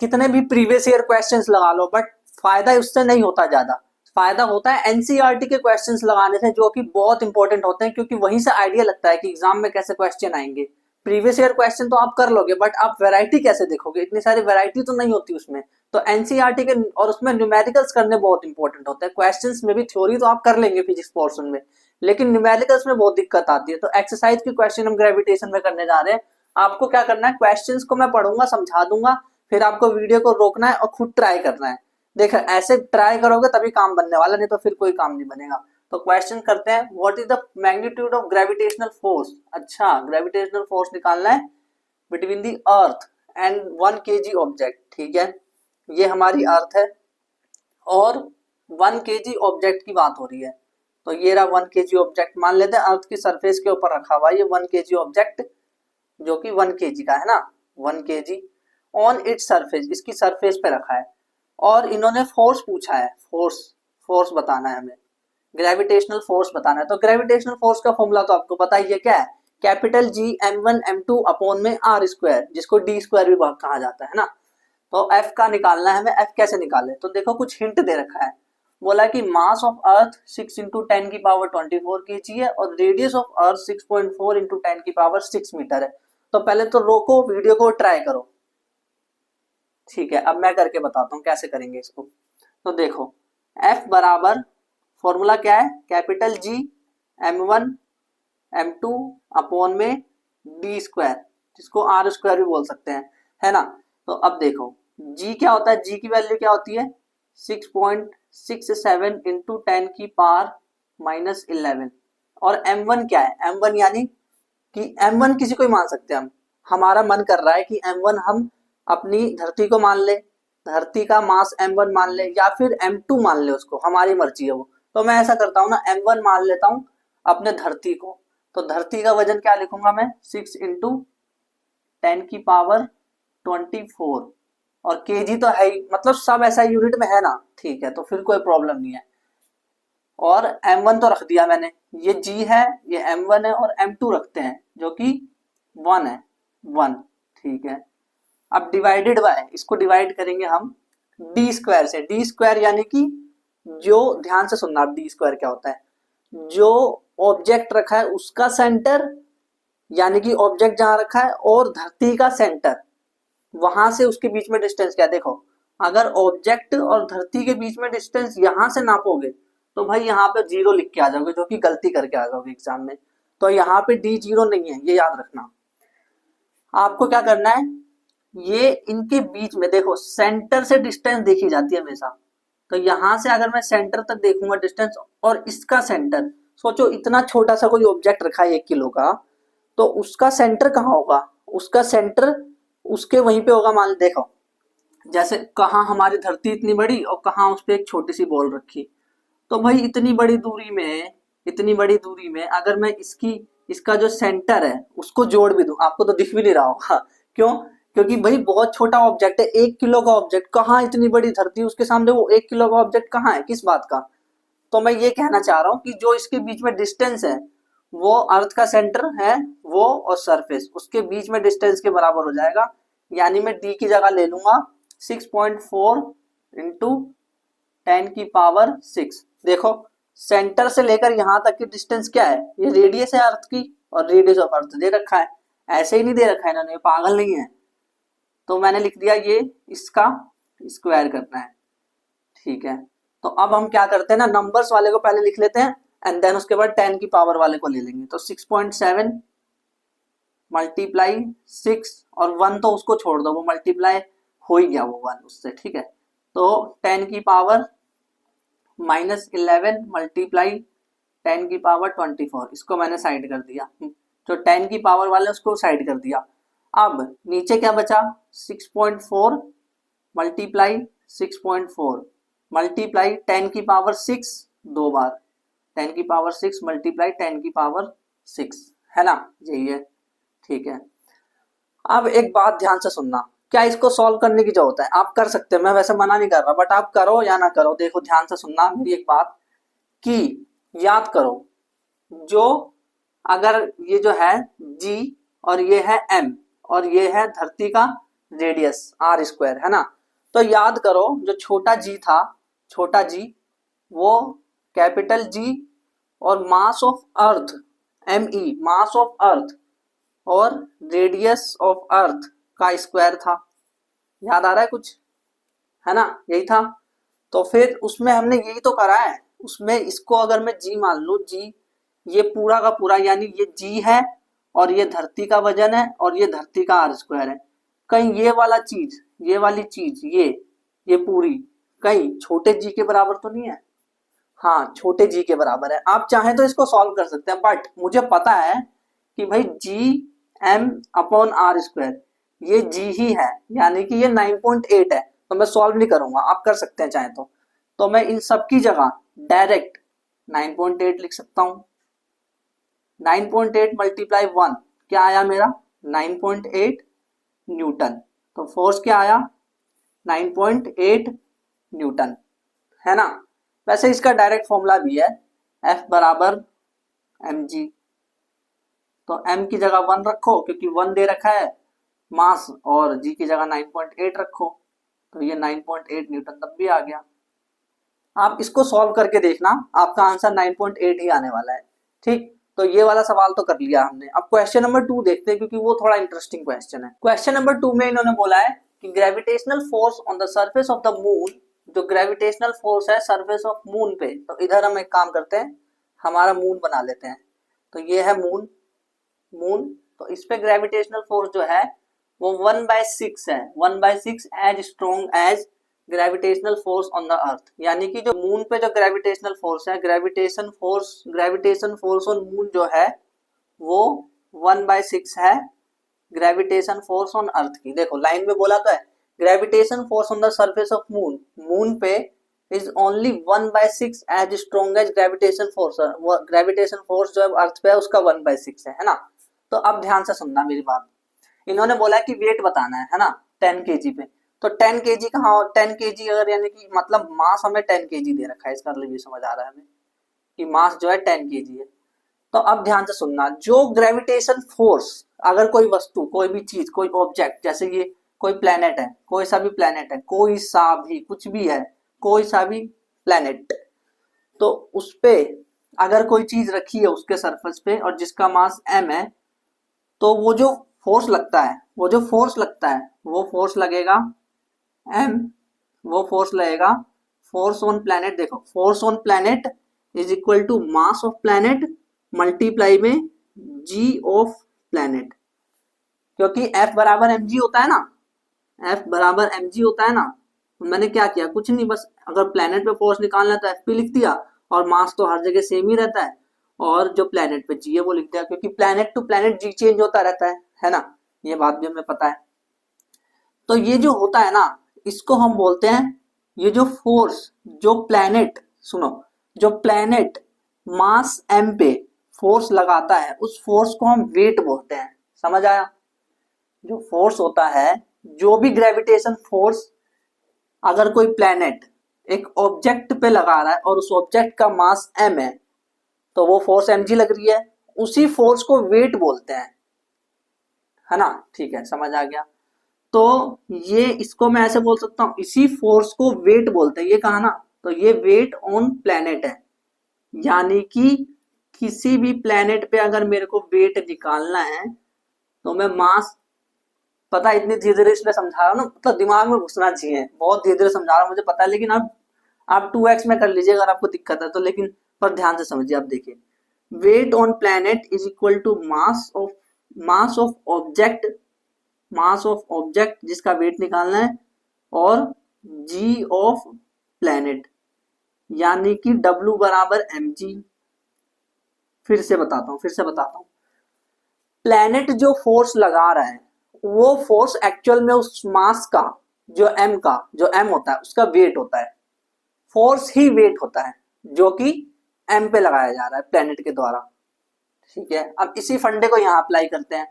कितने भी previous year questions लगा लो, बट फायदा उससे नहीं होता ज्यादा। फायदा होता है एनसीईआरटी के क्वेश्चंस लगाने से, जो कि बहुत इंपॉर्टेंट होते हैं, क्योंकि वहीं से आइडिया लगता है कि एग्जाम में कैसे क्वेश्चन आएंगे। प्रीवियस ईयर क्वेश्चन तो आप कर लोगे, बट आप वैरायटी कैसे देखोगे, इतनी सारी वैरायटी तो नहीं होती उसमें। तो एनसीईआरटी के और उसमें न्यूमेरिकल्स करने बहुत इंपॉर्टेंट होते हैं। क्वेश्चंस में भी थ्योरी तो आप कर लेंगे फिजिक्स पोर्शन में, लेकिन न्यूमेरिकल्स में बहुत दिक्कत आती है। तो एक्सरसाइज के क्वेश्चन हम ग्रेविटेशन में करने जा रहे हैं। आपको क्या करना है, क्वेश्चंस को मैं पढ़ूंगा, समझा दूंगा, फिर आपको वीडियो को रोकना है और खुद ट्राई करना है। देखो ऐसे ट्राई करोगे तभी काम बनने वाला, नहीं तो फिर कोई काम नहीं बनेगा। तो क्वेश्चन करते हैं, what is the magnitude of gravitational force. अच्छा, ग्रेविटेशनल फोर्स निकालना है between the earth and 1 kg object. ठीक है, ये हमारी अर्थ है और 1 kg ऑब्जेक्ट की बात हो रही है। तो ये रहा 1 kg ऑब्जेक्ट, मान लेते हैं अर्थ की सरफेस के ऊपर रखा हुआ ये 1 kg ऑब्जेक्ट, जो कि 1 kg का है ना, 1 kg ऑन इट्स सरफेस, इसकी सरफेस पे रखा है। और इन्होंने फोर्स पूछा है, फोर्स बताना है हमें, ग्रेविटेशनल फोर्स बताना है। तो ग्रेविटेशनल फोर्स का फॉर्मूला तो आपको पता ही है, क्या है, capital G m1 m2 upon में r स्क्वायर, जिसको d स्क्वायर भी कहा जाता है ना। तो F का निकालना है हमें। F कैसे निकाले, तो देखो कुछ हिंट दे रखा है। बोला कि मास ऑफ अर्थ 6 × 10⁻24 kg है और रेडियस ऑफ अर्थ 6.4 × 10⁻6 मीटर है। तो पहले तो रोको वीडियो को, ट्राई करो। ठीक है, अब मैं करके बताता हूँ कैसे करेंगे इसको। तो देखो F बराबर फॉर्मूला क्या है, capital G m1 m2 upon में d स्क्वायर, जिसको r स्क्वायर भी बोल सकते हैं, है ना। तो अब देखो G क्या होता है, G की वैल्यू क्या होती है 6.67 × 10⁻11। और m1 क्या है, m1 यानी कि m1 किसी को ही मान सकते हैं हम। हमारा मन कर रहा है कि m1 हम अपनी धरती को मान ले, धरती का मास m1 मान ले, या फिर m2 मान ले, उसको हमारी मर्जी है वो। तो मैं ऐसा करता हूँ ना, m1 मान लेता हूँ अपने धरती को। तो धरती का वजन क्या लिखूंगा मैं, 6 × 10⁻24। और केजी तो है ही, मतलब सब ऐसा यूनिट में है ना, ठीक है, तो फिर कोई प्रॉब्लम नहीं है। और m1 तो रख दिया मैंने, ये g है, ये m1 है, और m2 रखते हैं जो कि 1 है, 1। ठीक है, अब डिवाइडेड बाय, इसको डिवाइड करेंगे हम डी स्क्वायर से। डी स्क्वायर यानी कि जो, ध्यान से सुनना, अब डी स्क्वायर क्या होता है, जो ऑब्जेक्ट रखा है उसका सेंटर, यानी कि ऑब्जेक्ट जहां रखा है और धरती का सेंटर, वहां से उसके बीच में डिस्टेंस क्या है। देखो अगर ऑब्जेक्ट और धरती के बीच में डिस्टेंस यहां से नापोगे तो भाई यहाँ पे 0 लिख के आ जाओगे, जो कि गलती करके आ जाओगे एग्जाम में। तो यहाँ पे डी 0 नहीं है, ये याद रखना। आपको क्या करना है, ये इनके बीच में देखो सेंटर से डिस्टेंस देखी जाती है हमेशा। तो यहां से अगर मैं सेंटर तक देखूंगा डिस्टेंस, और इसका सेंटर, सोचो इतना छोटा सा कोई ऑब्जेक्ट रखा है 1 किलो का, तो उसका सेंटर कहाँ होगा, उसका सेंटर उसके वहीं पे होगा। मान देखो जैसे कहाँ हमारी धरती इतनी बड़ी और कहाँ उस पर एक छोटी सी बॉल रखी, तो भाई इतनी बड़ी दूरी में, इतनी बड़ी दूरी में अगर मैं इसका जो सेंटर है उसको जोड़ भी दूं, आपको तो दिख भी नहीं रहा होगा। क्यों, क्योंकि भाई बहुत छोटा ऑब्जेक्ट है, 1 किलो का ऑब्जेक्ट, कहाँ इतनी बड़ी धरती उसके सामने वो 1 किलो का ऑब्जेक्ट कहाँ है, किस बात का। तो मैं ये कहना चाह रहा हूँ कि जो इसके बीच में डिस्टेंस है वो अर्थ का सेंटर है वो, और सरफेस उसके बीच में डिस्टेंस के बराबर हो जाएगा। यानी मैं डी की जगह ले लूंगा 6.4 × 10⁻6। देखो सेंटर से लेकर यहां तक की डिस्टेंस क्या है, ये रेडियस है अर्थ की, और रेडियस ऑफ अर्थ दे रखा है, ऐसे ही नहीं दे रखा है इन्होंने, पागल नहीं है। तो मैंने लिख दिया ये इसका स्क्वायर करना है। ठीक है, तो अब हम क्या करते हैं ना, नंबर्स वाले को पहले लिख लेते हैं एंड देन उसके बाद 10 की पावर वाले को ले लेंगे। तो 6.7 मल्टीप्लाई 6, और 1 तो उसको छोड़ दो, वो मल्टीप्लाई हो ही गया वो 1 उससे। ठीक है, तो 10 की पावर -11 मल्टीप्लाई 10 की पावर 24, इसको मैंने साइड कर दिया, जो 10 की पावर वाले उसको साइड कर दिया। अब नीचे क्या बचा, 6.4 मल्टीप्लाई 6.4 मल्टीप्लाई 10 की पावर 6 दो बार, 10 की पावर 6 मल्टीप्लाई 10 की पावर 6, है ना, यही है। ठीक है, अब एक बात ध्यान से सुनना, क्या इसको सॉल्व करने की जरूरत है, आप कर सकते हैं, मैं वैसे मना नहीं कर रहा, बट आप करो या ना करो, देखो ध्यान से सुनना मेरी एक बात, कि याद करो, जो अगर ये जो है G और ये है M और ये है धरती का रेडियस आर स्क्वायर, है ना। तो याद करो जो छोटा जी था, छोटा जी वो कैपिटल जी और mass of earth M E, mass of earth और रेडियस ऑफ अर्थ का स्क्वायर था। याद आ रहा है कुछ, है ना, यही था। तो फिर उसमें हमने यही तो करा है। उसमें इसको अगर मैं जी मान लूं, जी ये पूरा का पूरा, यानी ये जी है और ये धरती का वजन है और ये धरती का आर स्क्वायर है। कहीं ये वाला चीज, ये वाली चीज, ये पूरी कहीं छोटे जी के बराबर तो नहीं है। हाँ, छोटे जी के बराबर है। आप चाहें तो इसको सॉल्व कर सकते हैं, बट मुझे पता है कि भाई G M upon R square ये जी ही है, यानी कि ये 9.8 है। तो मैं सॉल्व नहीं करूंगा, आप कर सकते हैं चाहे तो मैं इन सब की जगह डायरेक्ट 9.8 लिख सकता हूं। 9.8 मल्टीप्लाई 1 क्या आया मेरा, 9.8 न्यूटन। तो फोर्स क्या आया, 9.8 न्यूटन, है ना। वैसे इसका डायरेक्ट फॉर्मूला भी है, F बराबर mg। तो m की जगह 1 रखो क्योंकि 1 दे रखा है मास, और g की जगह 9.8 रखो, तो ये 9.8 न्यूटन तब भी आ गया। आप इसको सॉल्व करके देखना, आपका आंसर 9.8 ही आने वाला है। ठीक, तो ये वाला सवाल तो कर लिया हमने। अब क्वेश्चन नंबर 2 देखते हैं क्योंकि वो थोड़ा इंटरेस्टिंग क्वेश्चन है। क्वेश्चन नंबर 2 में इन्होंने बोला है कि gravitational force on the surface of the moon, जो ग्रेविटेशनल फोर्स है सरफेस ऑफ मून पे, तो इधर हम एक काम करते हैं, हमारा मून बना लेते हैं। तो ये है मून, मून तो इस पे ग्रेविटेशनल फोर्स जो है वो 1/6 है, 1/6 as strong as gravitational force on the earth. यानी कि जो मून पे जो ग्रेविटेशनल फोर्स है, ग्रेविटेशन फोर्स ऑन मून जो है वो 1/6 है ग्रेविटेशन फोर्स ऑन अर्थ की। देखो लाइन में बोला तो है gravitation force on the surface of moon, moon पे is only 1/6 as strong as gravitation force. Gravitation force जो है अर्थ पे है उसका 1/6 है ना। तो अब ध्यान से सुनना मेरी बात। इन्होंने बोला कि वेट बताना है ना, 10 केजी पे। तो 10 केजी कहाँ, 10 केजी अगर यानी कि मतलब मास हमें 10 केजी दे रखा है, इसका मतलब ये समझ आ रहा है हमें कि मास जो है 10 केजी है। तो अब ध्यान से सुनना, जो ग्रेविटेशन फोर्स, अगर कोई वस्तु, कोई भी चीज, कोई ऑब्जेक्ट, जैसे ये कोई प्लेनेट है, कोई सा भी प्लेनेट है, कोई सा भी कुछ भी है, कोई सा भी प्लेनेट, तो उस पे अगर कोई चीज रखी है उसके सरफेस पे और जिसका मास m है, तो वो जो फोर्स लगता है, वो फोर्स लगेगा m, वो फोर्स लगेगा फोर्स ऑन प्लैनेट। देखो force on planet is equal to mass of planet multiply में g ऑफ प्लैनेट, क्योंकि F बराबर mg होता है ना, F बराबर mg होता है ना। मैंने क्या किया, कुछ नहीं, बस अगर प्लैनेट पे फोर्स निकालना है तो F पे लिख दिया, और मास तो हर जगह सेम ही रहता है, और जो प्लैनेट पे जी है वो लिख दिया, क्योंकि planet to planet G change होता रहता है ना। ये बात भी हमें पता है। तो ये जो होता है ना, इसको हम बोलते हैं, ये जो फोर्स, जो प्लैनेट, सुनो, जो प्लैनेट मास m पे फोर्स लगाता है उस फोर्स को हम वेट बोलते हैं। समझ आया, जो फोर्स होता है, जो भी ग्रेविटेशन फोर्स अगर कोई प्लैनेट एक ऑब्जेक्ट पे लगा रहा है और उस ऑब्जेक्ट का मास m है, तो वो फोर्स mg लग रही है, उसी फोर्स को वेट बोलते हैं, है ना। ठीक है, समझ आ गया। तो ये इसको मैं ऐसे बोल सकता हूं, इसी फोर्स को वेट बोलते हैं, ये कहा ना। तो ये वेट ऑन प्लैनेट है, यानी कि किसी भी प्लैनेट पे अगर मेरे को वेट निकालना है तो मैं मास, पता है इतनी धीरे धीरे इसलिए समझा रहा हूँ ना, मतलब दिमाग में घुसना चाहिए, बहुत धीरे धीरे समझा रहा हूँ मुझे पता है, लेकिन आप 2x में कर लीजिए अगर आपको दिक्कत है तो, लेकिन पर ध्यान से समझिए। आप देखिए, weight on planet is equal to mass of object जिसका वेट निकालना है, और g ऑफ प्लैनेट, यानी कि W बराबर mg। फिर से बताता हूं, प्लैनेट जो फोर्स लगा रहा है वो फोर्स एक्चुअल में उस मास का, जो m होता है उसका वेट होता है, फोर्स ही वेट होता है जो कि m पे लगाया जा रहा है प्लैनेट के द्वारा। ठीक है, अब इसी फंडे को यहां अप्लाई करते हैं।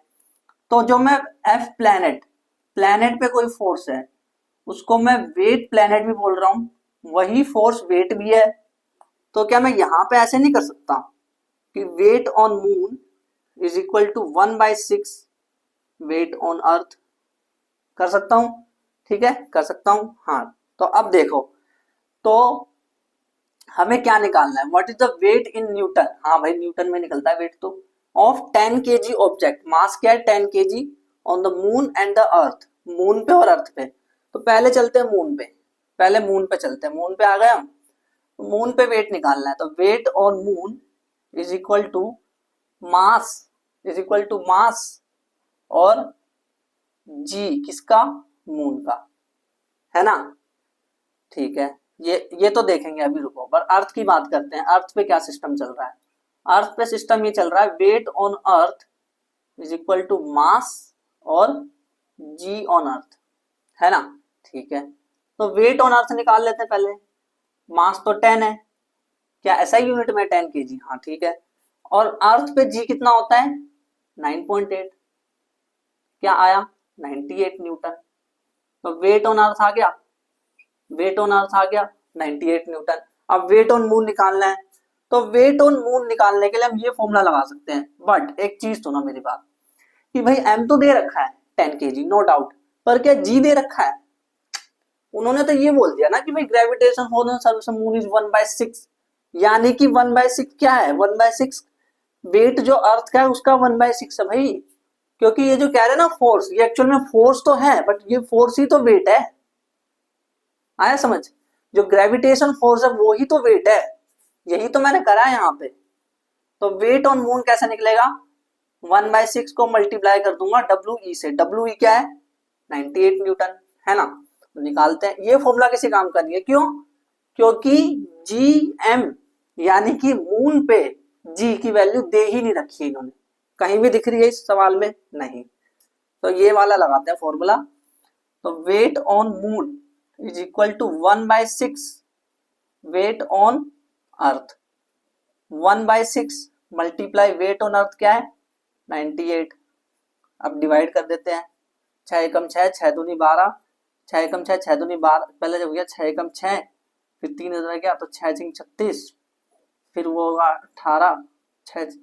तो जो मैं F प्लैनेट पे कोई फोर्स है उसको मैं वेट प्लैनेट भी बोल रहा हूं, वही फोर्स वेट भी है। तो क्या मैं यहां पे ऐसे नहीं कर सकता कि weight on moon is equal to 1/6 weight on earth. कर सकता हूं, ठीक है, कर सकता हूं। हाँ, तो अब देखो, तो हमें क्या निकालना है, what is the weight in newton. हाँ भाई, न्यूटन में निकलता है वेट तो। ऑफ 10 केजी ऑब्जेक्ट, मास क्या है 10 KG, on the moon and the earth, moon पे और अर्थ पे। तो पहले चलते हैं मून पे, पहले मून पे चलते हैं, मून पे आ गए हम। मून पे वेट निकालना है, तो weight on moon is equal to mass, is equal to mass और जी किसका, मून का, है ना। ठीक है, ये तो देखेंगे अभी, रुको, पर अर्थ की बात करते हैं। अर्थ पे क्या सिस्टम चल रहा है, अर्थ पे सिस्टम ये चल रहा है, weight on earth is equal to mass और जी ऑन अर्थ, है ना। ठीक है, तो वेट ऑन अर्थ निकाल लेते हैं पहले। मास तो 10 है, क्या ऐसा यूनिट में 10 केजी, हाँ ठीक है। और अर्थ पे जी कितना होता है 9.8, क्या आया 98 न्यूटन। तो वेट ऑन अर्थ आ गया, वेट ऑन अर्थ आ गया 98 न्यूटन। अब वेट ऑन मून निकालना है, तो वेट ऑन मून निकालने के लिए हम ये फॉर्मूला लगा सकते हैं। बट एक चीज सुनो मेरी बात, कि भाई एम तो दे रखा है 10 केजी नो डाउट, पर क्या जी दे रखा है। उन्होंने तो ये बोल दिया ना कि भाई gravitation force on surface of moon is 1/6, यानी कि 1/6 क्या है, 1/6 वेट जो अर्थ का है उसका 1/6 है भाई। क्योंकि ये जो कह रहे हैं ना फोर्स, ये एक्चुअल में फोर्स तो है, बट ये फोर्स ही तो वेट है। आया समझ, जो ग्रेविटेशन फोर्स है वो ही तो वेट है, यही तो मैंने करा है यहाँ पे। तो वेट ऑन मून कैसे निकलेगा, 1/6 को मल्टीप्लाई कर दूंगा डब्ल्यू ई से, डब्ल्यू ई क्या है 98 न्यूटन, है ना। तो निकालते हैं, ये फॉर्मूला किसी काम का नहीं है, क्यों, क्योंकि जी एम यानी कि मून पे जी की वैल्यू दे ही नहीं रखी है इन्होंने, कहीं भी दिख रही है इस सवाल में नहीं। तो ये वाला लगाते हैं फॉर्मूला। तो weight on moon is equal to 1/6 weight on earth, 1/6 multiply weight on earth क्या है 98। अब डिवाइड कर देते हैं, 6 एकम 6, 6 दूनी 12, 6 एकम 6, 6 दूनी 12, पहले जब गया 6 एकम 6, फिर 3 इधर गया तो 6 छिंग 36, फिर वो होगा 18, 6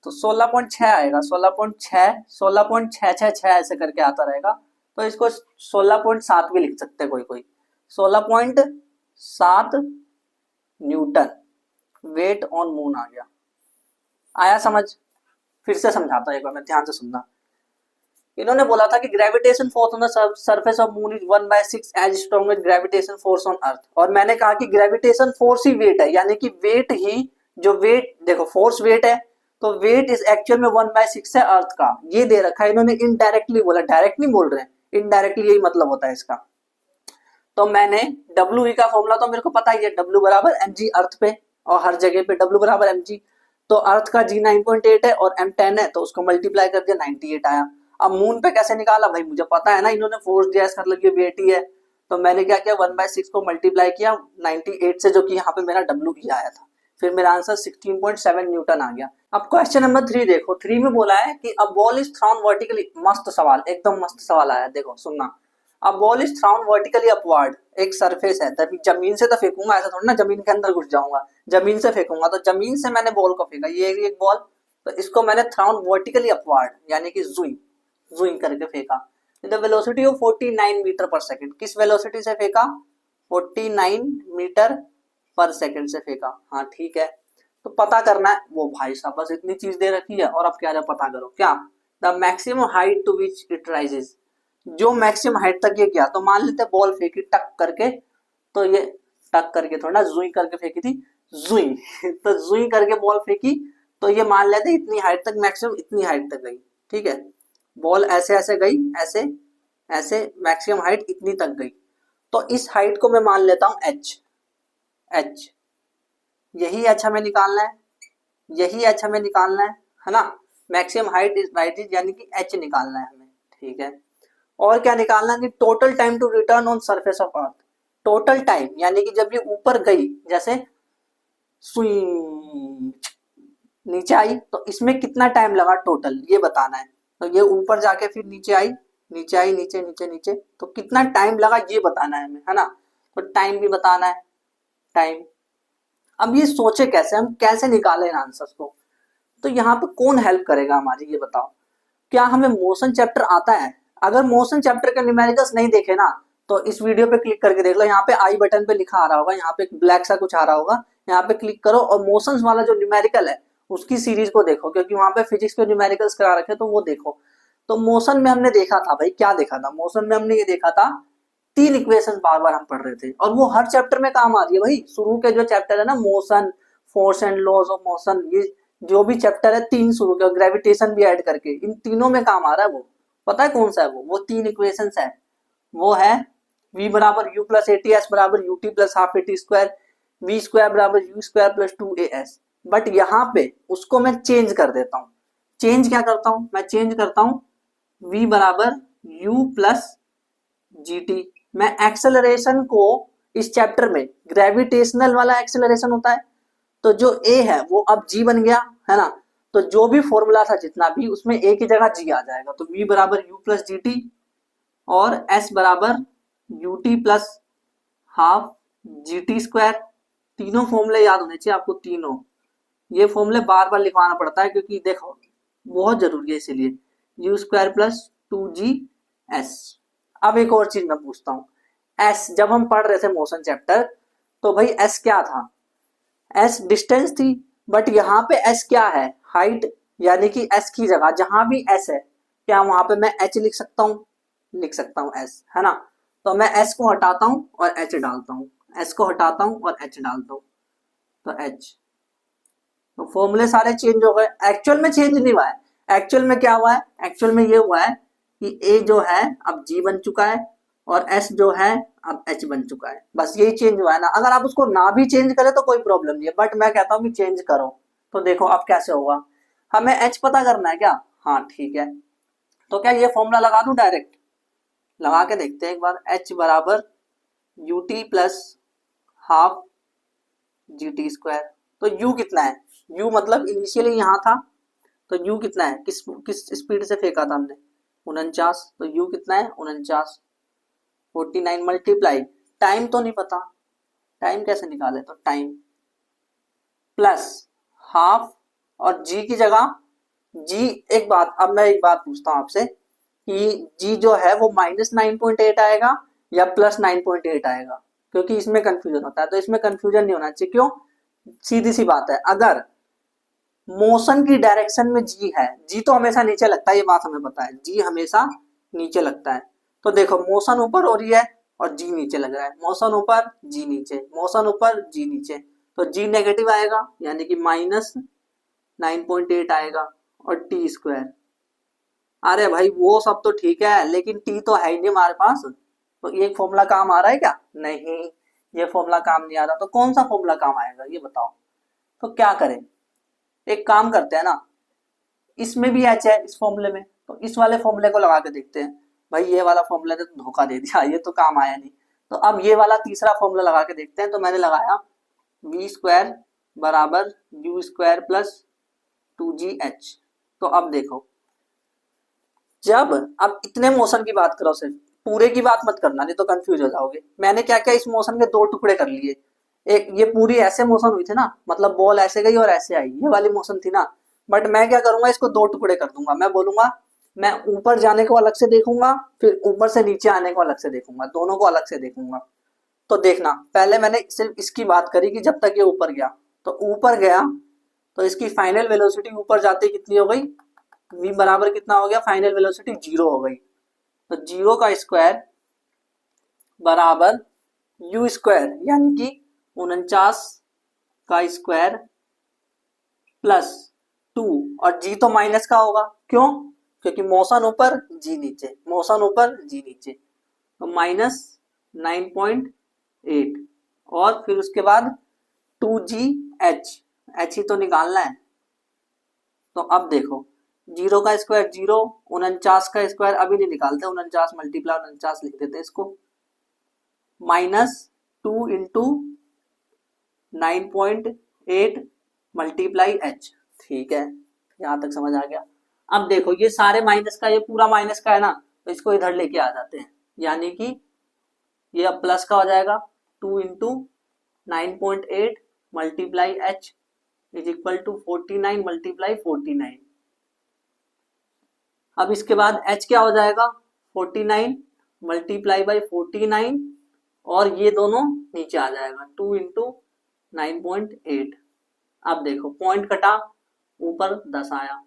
तो 16.6 आएगा, 16.6, 16.666 ऐसे करके आता रहेगा। तो इसको 16.7 भी लिख सकते हैं कोई कोई, 16.7 न्यूटन वेट ऑन मून आ गया। आया समझ, फिर से समझाता हूं एक बार, मैं ध्यान से सुनना। इन्होंने बोला था कि gravitation force on the surface of moon is 1/6 as strong as gravitation force on earth. और मैंने कहा कि ग्रेविटेशन फोर्स ही वेट है, यानी कि वेट ही, जो वेट देखो फोर्स वेट है, तो वेट इज एक्चुअल में 1/6 है अर्थ का, ये दे रखा है इन्होंने, इनडायरेक्टली बोला, डायरेक्ट नहीं बोल रहे हैं, इनडायरेक्टली यही मतलब होता है इसका। तो मैंने डब्ल्यू का फॉर्मूला तो मेरे को पता ही है, डब्ल्यू बराबर एम जी अर्थ पे, और हर जगह पे डब्ल्यू बराबर एम जी। तो अर्थ का जी 9.8 है और एम 10 है, तो उसको मल्टीप्लाई कर दिया 98 आया। अब मून पे कैसे निकाला भाई, मुझे पता है ना, इन्होंने फोर्स दिया इसका मतलब ये वेट ही है। तो मैंने क्या किया 1/6 को मल्टीप्लाई किया 98 से, जो कि यहाँ पे मेरा डब्ल्यू ई आया था, फिर मेरा आंसर 16.7 न्यूटन आ गया। अब क्वेश्चन नंबर 3 देखो, 3 में बोला है कि a ball is thrown vertically, मस्त सवाल, एकदम मस्त सवाल आया, देखो सुनना। A ball is thrown vertically upward, एक सरफेस है, तभी जमीन से तो फेंकूंगा, ऐसा थोड़ा ना जमीन के अंदर घुस जाऊंगा, जमीन से फेंकूंगा, तो जमीन से मैंने बॉल को फेंका, ये एक बॉल, तो इसको मैंने थ्रोन वर्टिकली अपवर्ड यानी कि जुई जुई करके फेंका, द वेलोसिटी ऑफ 49 मीटर पर सेकंड। किस वेलोसिटी से फेंका 49 मीटर पर सेकंड से फेंका, हाँ ठीक है। तो पता करना है, वो भाई साहब बस इतनी चीज दे रखी है और अब क्या है पता करो, क्या the maximum height to which it rises, जो मैक्सिमम हाइट तक ये गया। तो मान लेते बॉल फेंकी टक करके, तो ये टक करके थोड़ा जुई करके फेंकी थी, जुई तो जुई करके बॉल फेंकी, तो ये मान लेते इतनी हाइट तक, मैक्सिमम इतनी हाइट तक गई, ठीक है। बॉल ऐसे ऐसे गई, ऐसे ऐसे, मैक्सिमम हाइट इतनी तक गई, तो इस हाइट को मैं मान लेता हूं एच, एच यही एच हमें निकालना है, यही एच हमें निकालना है ना। Maximum height is right is यानी कि एच निकालना है हमें, ठीक है। और क्या निकालना है कि total time to return on surface of earth, total time यानी कि जब ये ऊपर गई, जैसे सुई नीचे आई, तो इसमें कितना टाइम लगा टोटल ये बताना है। तो ये ऊपर जाके फिर नीचे आई, नीचे आई, नीचे नीचे नीचे, तो कितना टाइम लगा ये बताना है हमें, है ना। तो टाइम भी बताना है, टाइम। अब ये सोचे कैसे, हम कैसे निकालें इन आंसर्स को, तो यहाँ पे कौन हेल्प करेगा हमारी, ये बताओ। क्या हमें मोशन चैप्टर आता है, अगर मोशन चैप्टर के न्यूमेरिकल्स नहीं देखे ना तो इस वीडियो पे क्लिक करके देख लो, यहाँ पे आई बटन पे लिखा आ रहा होगा, यहाँ पे ब्लैक सा कुछ आ रहा होगा, यहाँ पे क्लिक करो और मोशंस वाला जो न्यूमेरिकल है उसकी सीरीज को देखो, क्योंकि वहां पे फिजिक्स के न्यूमेरिकल्स करा रखे तो वो देखो। तो मोशन में हमने देखा था भाई, क्या देखा था मोशन में, हमने ये देखा था 3 इक्वेशन बार बार हम पढ़ रहे थे और वो हर चैप्टर में काम आ रही है भाई। शुरू के जो चैप्टर है ना, motion, force and laws of motion, ये जो भी चैप्टर है 3 शुरू के, ग्रेविटेशन भी ऐड करके, इन तीनों में काम आ रहा है वो। पता है कौन सा है वो 3 इक्वेशन है, वो है v बराबर u plus a t, s बराबर u t plus half a t square, v square बराबर u square plus 2as। But यहाँ पे उसको मैं चेंज कर देता हूँ। चेंज क्या करता हूँ मैं, चेंज करता हूँ v बराबर u प्लस जी टी। मैं एक्सेलरेशन को इस चैप्टर में ग्रेविटेशनल वाला एक्सेलरेशन होता है, तो जो a है वो अब g बन गया है ना, तो जो भी फॉर्मूला था जितना भी उसमें a की जगह g आ जाएगा। तो v बराबर u प्लस जी टी और s बराबर u t plus half G T square. तीनों फॉर्मूले याद होने चाहिए आपको, तीनों। ये फॉर्मूले बार बार लिखवाना पड़ता है क्योंकि देखो बहुत जरूरी है, इसीलिए यू स्क्वायर प्लस 2g's। अब एक और चीज मैं पूछता हूँ, s जब हम पढ़ रहे थे मोशन चैप्टर तो भाई s क्या था, s डिस्टेंस थी, बट यहाँ पे s क्या है, हाइट। यानी कि s की जगह जहां भी s है, क्या वहां पे मैं h लिख सकता हूँ, लिख सकता हूँ s, है ना। तो मैं s को हटाता हूँ और h डालता हूँ, s को हटाता हूँ और h डालता हूँ, तो h। तो फॉर्मूले सारे चेंज हो गए। एक्चुअल में चेंज नहीं हुआ है, एक्चुअल में क्या हुआ है, एक्चुअल में ये हुआ है कि a जो है अब g बन चुका है और s जो है अब h बन चुका है, बस यही चेंज हुआ है ना। अगर आप उसको ना भी चेंज करें तो कोई प्रॉब्लम नहीं है, बट मैं कहता हूँ कि चेंज करो। तो देखो अब कैसे होगा, हमें h पता करना है क्या, हाँ ठीक है। तो क्या ये फॉर्मूला लगा दूं डायरेक्ट, लगा के देखते हैं एक बार। h बराबर u t plus half G T square. तो u कितना है, u मतलब इनिशियली यहाँ था, तो u कितना है, किस किस स्पीड से फेंका था हमने, 49। तो u कितना है 49, 49 मल्टीप्लाई, टाइम तो नहीं पता, टाइम कैसे निकाले, तो टाइम प्लस हाफ और g की जगह g। एक बात, अब मैं एक बात पूछता हूँ आपसे कि g जो है वो -9.8 आएगा या +9.8 आएगा, क्योंकि इसमें कंफ्यूजन होता है। तो इसमें कंफ्यूजन नहीं होना चाहिए, क्यों, सीधी सी बात है, अगर मोशन की डायरेक्शन में जी है, जी तो हमेशा नीचे लगता है, ये बात हमें पता है, जी हमेशा नीचे लगता है। तो देखो मोशन ऊपर हो रही है और जी नीचे लग रहा है, मोशन ऊपर जी नीचे, मोशन ऊपर जी नीचे, तो जी नेगेटिव आएगा यानी कि -9.8 आएगा। और टी स्क्वायर, अरे भाई वो सब तो ठीक है लेकिन टी तो है ही नहीं हमारे पास, तो ये फॉर्मूला काम आ रहा है क्या, नहीं, ये फॉर्मूला काम नहीं आ रहा। तो कौन सा फॉर्मूला काम आएगा ये बताओ। तो क्या करें, एक काम करते हैं ना, इसमें भी एच है इस फॉर्मूले में, तो इस वाले फॉर्मूले को लगा के देखते हैं। भाई ये वाला फॉर्मूला ने तो धोखा दे दिया, ये तो काम आया नहीं। तो अब ये वाला तीसरा फॉर्मूला लगा के देखते हैं। तो मैंने लगाया वी स्क्वायर बराबर यू स्क्वायर प्लस 2gh। तो अब देखो, जब अब इतने मोशन की बात करो, सिर्फ पूरे की बात मत करना नहीं तो कंफ्यूज हो जाओगे। मैंने क्या किया, इस मोशन के 2 टुकड़े कर लिए। एक ये पूरी ऐसे मोशन हुई थी ना, मतलब बॉल ऐसे गई और ऐसे आई, ये वाली मोशन थी ना। बट मैं क्या करूंगा, इसको 2 टुकड़े कर दूंगा। मैं बोलूंगा मैं ऊपर जाने को अलग से देखूंगा, फिर ऊपर से नीचे आने को अलग से देखूंगा, दोनों को अलग से देखूंगा। तो देखना, पहले मैंने सिर्फ इसकी बात करी कि जब तक ये ऊपर गया, तो ऊपर गया तो इसकी फाइनल वेलोसिटी ऊपर जाते कितनी हो गई, v बराबर कितना हो गया, फाइनल वेलोसिटी 0 हो गई। तो 0 का स्क्वायर बराबर u स्क्वायर यानी कि 49 का स्क्वायर प्लस 2, और g तो माइनस का होगा, क्यों, क्योंकि मोशन ऊपर g नीचे, मोशन ऊपर g नीचे, तो -9.8। और फिर उसके बाद 2gh, h ही तो निकालना है। तो अब देखो 0 का स्क्वायर 0, 49 का स्क्वायर अभी नहीं निकालते, 49 मल्टीप्लाई 49 लिख देते हैं इसको, -2 इंटू 9.8 मल्टीप्लाई h। ठीक है, यहां तक समझ आ गया। अब देखो ये सारे माइनस का, ये पूरा माइनस का है ना, तो इसको इधर लेके आ जाते हैं, यानी कि ये अब प्लस का हो जाएगा, 2 into 9.8 multiply h is equal to 49 multiply 49। अब इसके बाद h क्या हो जाएगा, 49 मल्टीप्लाई बाई 49 और ये दोनों नीचे आ जाएगा 2 इंटू 9.8। अब देखो पॉइंट कटा, ऊपर 10 आया,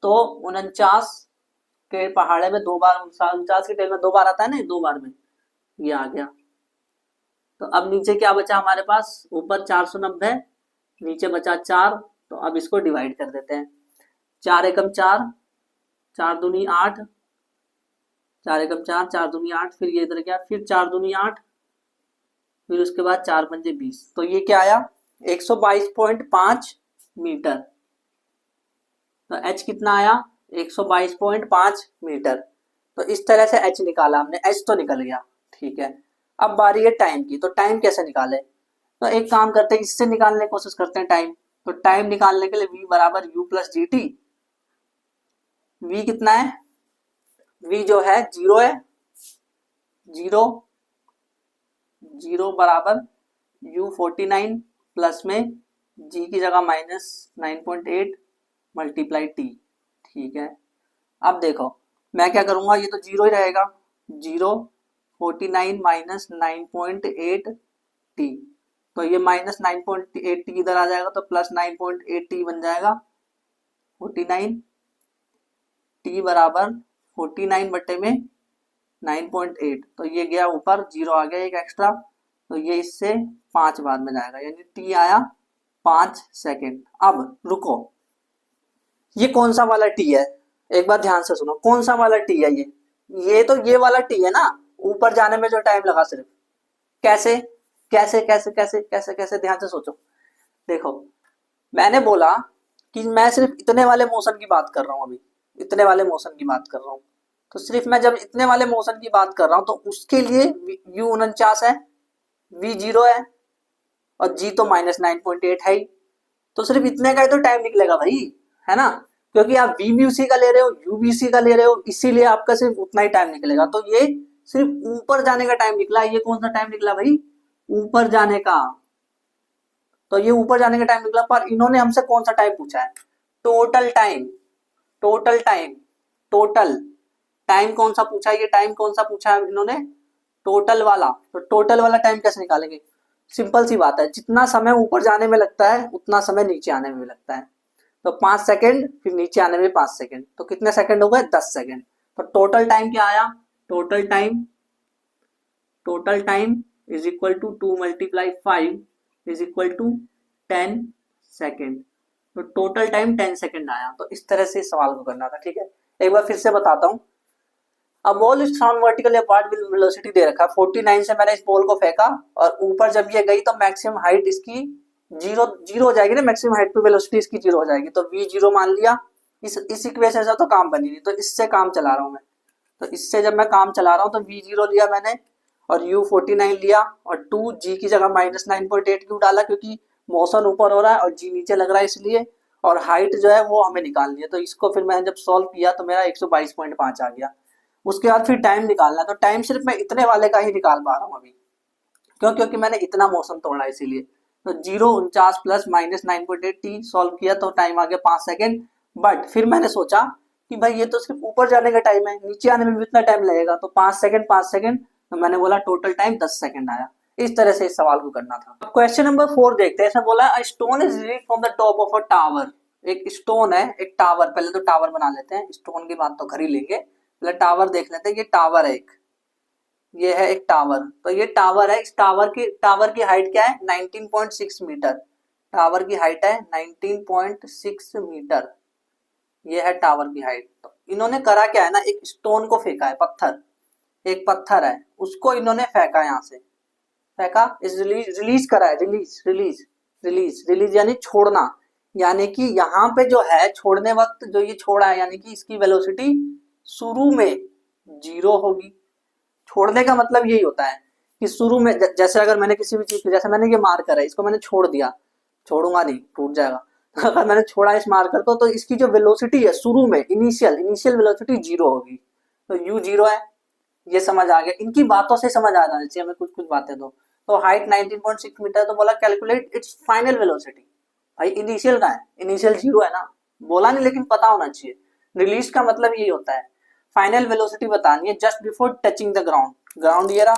तो 49 के पहाड़े में 2 बार, 49 के टेल में 2 बार आता है ना, 2 बार में ये आ गया। तो अब नीचे क्या बचा हमारे पास, ऊपर 490, नीचे बचा 4, तो अब इसको डिवाइड कर देते हैं। 4 एकम 4, 4 दूनी 8, 4 एकम 4, 4 दूनी 8, फिर ये इधर गया, फिर 4 दूनी 8, फिर उसके बाद 4 पंजे 20, तो ये क्या आया 122.5 मीटर। तो h कितना आया 122.5 मीटर। तो इस तरह से h निकाला हमने, h तो निकल गया, ठीक है। अब बारी है टाइम की, तो टाइम कैसे निकाले, तो एक काम करते हैं, इससे निकालने की कोशिश करते हैं टाइम। तो टाइम निकालने के लिए v बराबर u plus G T. v कितना है, v जो है 0 है, 0 0 बराबर u49 प्लस में g की जगह माइनस 9.8 मल्टीप्लाई टी, ठीक है। अब देखो मैं क्या करूंगा, ये तो 0 ही रहेगा, 0 49 माइनस 9.8 टी, तो ये माइनस 9.8 टी इधर आ जाएगा, तो प्लस 9.8 टी बन जाएगा 49 टी बराबर 49 बटे में 9.8, तो ये गया ऊपर, 0 आ गया एक एक्स्ट्रा, तो ये इससे 5 बाद में जाएगा, यानी टी आया 5 सेकेंड। अब रुको, ये कौन सा वाला टी है, एक बार ध्यान से सुनो, कौन सा वाला टी है ये तो ये वाला टी है ना, ऊपर जाने में जो टाइम लगा सिर्फ। कैसे कैसे कैसे कैसे कैसे कैसे ध्यान से सोचो। देखो मैंने बोला कि मैं सिर्फ इतने वाले मोशन की बात कर रहा हूं, अभी इतने वाले मोशन की बात कर रहा हूं, तो सिर्फ मैं जब इतने वाले मोशन की बात कर रहा हूं तो उसके लिए u49 है, v 0 है और g तो माइनस 9.8 है ही, तो सिर्फ इतने का ही तो टाइम निकलेगा भाई, है ना, क्योंकि आप v भी उसी का ले रहे हो, u भी उसी का ले रहे हो, इसीलिए आपका सिर्फ उतना ही टाइम निकलेगा। तो ये सिर्फ ऊपर जाने का टाइम निकला, ये कौन सा टाइम निकला भाई, ऊपर जाने का, तो ये ऊपर जाने का टाइम निकला। पर इन्होंने हमसे कौन सा टाइम पूछा है, total time, total time, total time कौन सा पूछा है, ये टाइम कौन सा पूछा है इन्होंने, टोटल वाला। तो टोटल वाला टाइम कैसे निकालेंगे, सिंपल सी बात है, जितना समय ऊपर जाने में लगता है उतना समय नीचे आने में भी लगता है। तो 5 सेकेंड, फिर नीचे आने में 5 सेकेंड, तो कितने सेकेंड हो गए 10 सेकेंड। तो टोटल टाइम क्या आया, total time is equal to 2 multiply 5 is equal to 10 second. तो टोटल टाइम 10 सेकेंड आया। तो इस तरह से सवाल को करना था, ठीक है। एक बार फिर से बताता हूँ, अब ball is thrown vertically upward with velocity दे रखा है 49 से, मैंने इस बॉल को फेंका और ऊपर जब ये गई तो मैक्सिमम हाइट इसकी जीरो हो जाएगी ना, मैक्सिमम हाइट पे वेलोसिटी इसकी 0 हो जाएगी, तो v 0 मान लिया। इस इक्वेशन से तो काम बनी नहीं, तो इससे काम चला रहा हूं मैं। तो इससे जब मैं काम चला रहा हूं तो v 0 लिया मैंने और u49 लिया और 2 g की जगह माइनस 9.8 क्यों डाला, क्योंकि मोशन ऊपर हो रहा है और g नीचे लग रहा है इसलिए, और हाइट जो है वो हमें निकालनी है। तो इसको फिर मैंने जब सॉल्व किया तो मेरा 122.5 आ गया। उसके बाद फिर टाइम निकालना, तो टाइम सिर्फ मैं इतने वाले का ही निकाल पा रहा हूँ अभी, क्यों, क्योंकि मैंने इतना मोशन तोड़ा इसीलिए। तो 0 49 प्लस माइनस 9.8 टी सॉल्व किया तो टाइम आ गया 5 सेकेंड। बट फिर मैंने सोचा कि भाई ये तो सिर्फ ऊपर जाने का टाइम है, नीचे आने में भी इतना टाइम लगेगा, तो 5 सेकेंड 5 सेकेंड, तो मैंने बोला टोटल टाइम 10 सेकेंड आया। इस तरह से इस सवाल को करना था। अब क्वेश्चन नंबर 4 देखते हैं। इसमें बोला अ stone is released from the top of a tower. एक स्टोन है, एक टावर, पहले तो टावर बना लेते हैं, स्टोन की बात तो कर ही लेंगे, पहले टावर देख लेते हैं। ये टावर है एक, ये है एक टावर, तो ये टावर है, इस टावर की हाइट क्या है 19.6 मीटर, टावर की हाइट है 19.6 मीटर, ये है टावर की हाइट। तो इन्होंने करा क्या है ना, एक स्टोन को फेंका है, पत्थर, एक पत्थर है उसको इन्होंने फेंका, यहाँ से फेंका, इस रिलीज करा है, रिलीज यानी छोड़ना, यानी कि यहाँ पे जो है छोड़ने वक्त जो ये छोड़ा है, यानी कि इसकी वेलोसिटी शुरू में 0 होगी। छोड़ने का मतलब यही होता है कि शुरू में जैसे अगर मैंने किसी भी चीज, जैसे मैंने ये मार्कर है, इसको मैंने छोड़ दिया, छोड़ूंगा नहीं, टूट जाएगा। अगर मैंने छोड़ा इस मार्कर को तो इसकी जो वेलोसिटी है शुरू में, इनिशियल वेलोसिटी 0 होगी, तो u 0 है, ये समझ आ गया। इनकी बातों से समझ आ जाना चाहिए हमें, कुछ कुछ बातें तो हाइट 19.6 मीटर, तो बोला कैलकुलेट इट्स फाइनल वेलोसिटी। भाई इनिशियल का है, इनिशियल 0 है ना, बोला नहीं लेकिन पता होना चाहिए। रिलीज का मतलब यही होता है। फाइनल वेलोसिटी बतानी है just before touching the ground. Ground ये रहा,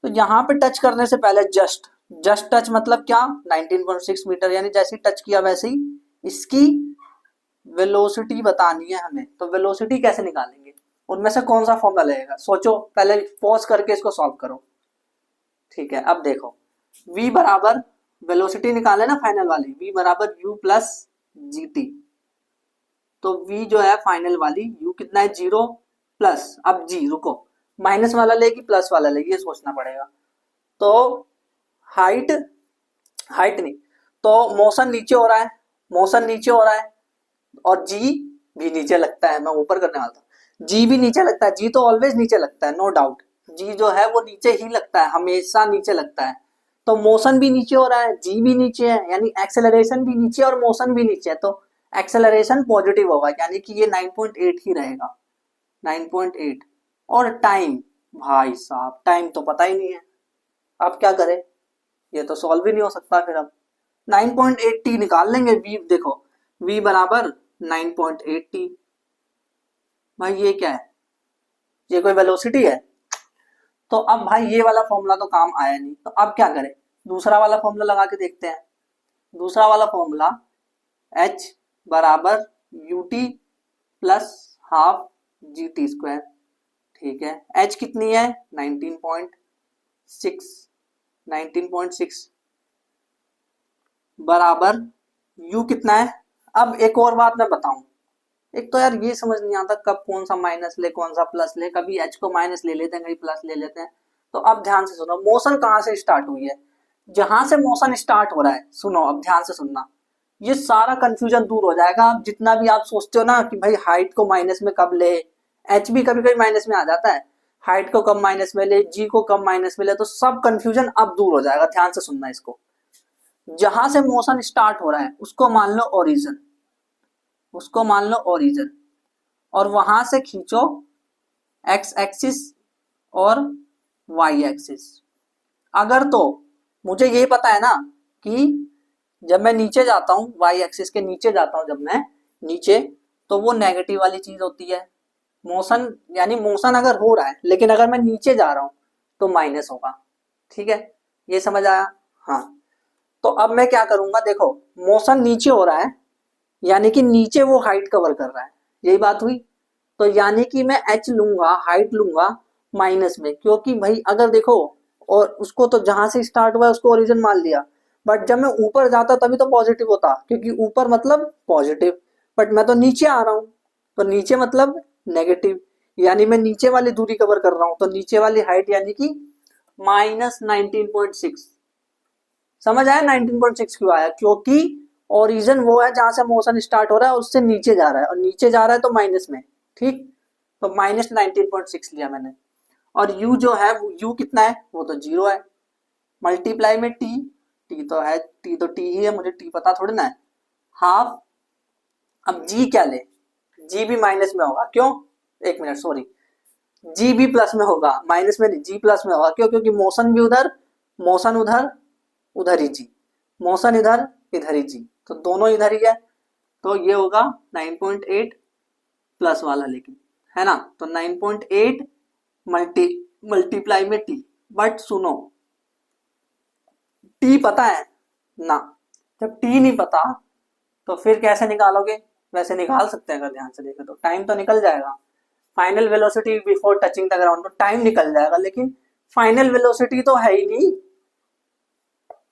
तो यहाँ पे टच करने से पहले जस्ट टच मतलब क्या, 19.6 मीटर, यानी जैसे ही टच किया वैसे ही इसकी वेलोसिटी बतानी है हमें। तो वेलोसिटी कैसे निकालेंगे, उनमें से कौन सा फॉर्मूला लगेगा, सोचो, पहले पॉज करके इसको सॉल्व करो। ठीक है, अब देखो v बराबर, वेलोसिटी निकाले ना फाइनल वाली, v बराबर u प्लस जी टी। तो v जो है फाइनल वाली, u कितना है 0 प्लस, अब g रुको, माइनस वाला लेगी प्लस वाला लेगी, ये सोचना पड़ेगा। तो हाइट नहीं, तो मोशन नीचे हो रहा है, मोशन नीचे हो रहा है, और g भी नीचे लगता है, मैं ऊपर करने वाला था, g भी नीचे लगता है, g तो ऑलवेज नीचे लगता है, नो डाउट, g जो है वो नीचे ही लगता है, हमेशा नीचे लगता है। तो मोशन भी नीचे हो रहा है, g भी नीचे है, यानी एक्सेलरेशन भी नीचे और मोशन भी नीचे है, तो एक्सेलरेशन पॉजिटिव होगा, यानी कि ये 9.8 ही रहेगा, 9.8। और टाइम, भाई साहब टाइम तो पता ही नहीं है, अब क्या करें, ये तो सॉल्व ही नहीं हो सकता। फिर अब 9.8 टी निकाल लेंगे, v देखो, v बराबर 9.8 टी। भाई ये क्या है, ये कोई वेलोसिटी है? तो अब भाई ये वाला फॉर्मूला तो काम आया नहीं, तो अब क्या करें, दूसरा वाला फॉर्मूला लगा के देखते हैं। दूसरा वाला फॉर्मूला h बराबर u t plus half G T square. ठीक है, h कितनी है 19.6 बराबर u कितना है। अब एक और बात मैं बताऊं, एक तो यार ये समझ नहीं आता कब कौन सा माइनस ले कौन सा प्लस ले, कभी h को माइनस ले लेते हैं कभी प्लस ले लेते हैं। तो अब ध्यान से सुनो, मोशन कहाँ से स्टार्ट हुई है, जहां से मोशन स्टार्ट हो रहा है, सुनो अब ध्यान से सुनना, ये सारा कंफ्यूजन दूर हो जाएगा। आप जितना भी आप सोचते हो ना कि भाई हाइट को माइनस में कब ले, एच भी कभी कभी माइनस में आ जाता है, हाइट को कब माइनस में ले, जी को कब माइनस में ले, तो सब कंफ्यूजन अब दूर हो जाएगा। ध्यान से सुनना इसको, जहां से मोशन स्टार्ट हो रहा है उसको मान लो ओरिजिन, उसको मान लो ओरिजिन, और वहां से खींचो एक्स एक्सिस और वाई एक्सिस। अगर तो मुझे यही पता है ना कि जब मैं नीचे जाता हूँ, वाई एक्सिस के नीचे जाता हूँ जब मैं नीचे, तो वो नेगेटिव वाली चीज होती है मोशन, यानी मोशन अगर हो रहा है, लेकिन अगर मैं नीचे जा रहा हूं तो माइनस होगा। ठीक है, ये समझ आया? हाँ, तो अब मैं क्या करूंगा, देखो मोशन नीचे हो रहा है, यानी कि नीचे वो हाइट कवर कर रहा है, यही बात हुई। तो यानी कि मैं h लूंगा, हाइट लूंगा माइनस में, क्योंकि भाई अगर देखो, और उसको तो जहां से स्टार्ट हुआ है उसको ओरिजिन मान लिया, बट जब मैं ऊपर जाता तभी तो पॉजिटिव होता, क्योंकि ऊपर मतलब पॉजिटिव, बट मैं तो नीचे आ रहा हूं, तो नीचे मतलब नेगेटिव, यानी मैं नीचे वाली दूरी कवर कर रहा हूं, तो नीचे वाली हाइट यानी कि -19.6। समझ आया 19.6 क्यों आया, क्योंकि ओरिजिन वो है जहां से मोशन स्टार्ट हो रहा है उससे नीचे जा रहा है, और नीचे जा रहा है तो माइनस में। ठीक, तो -19.6 लिया मैंने। और u जो है, u कितना है, वो तो 0 है, मल्टीप्लाई में t, t तो है, t तो t ही है, मुझे t पता थोड़ी ना है, हाफ। अब g क्या ले, g भी माइनस में होगा, क्यों, एक मिनट सॉरी, g भी प्लस में होगा, माइनस में नहीं, g प्लस में होगा, क्यों, क्योंकि मोशन भी उधर, मोशन उधर, उधर ही जी, मोशन इधर, इधर ही जी, तो दोनों इधर ही है, तो ये होगा 9.8 प्लस वाला, लेकिन है ना, तो 9.8 मल्टीप्लाई में टी। बट सुनो, टी पता है ना, जब टी नहीं पता तो फिर कैसे निकालोगे, वैसे निकाल सकते हैं अगर ध्यान से देखें तो, टाइम तो निकल जाएगा, final velocity before touching the ground, तो टाइम निकल जाएगा, लेकिन फाइनल वेलोसिटी तो है ही नहीं।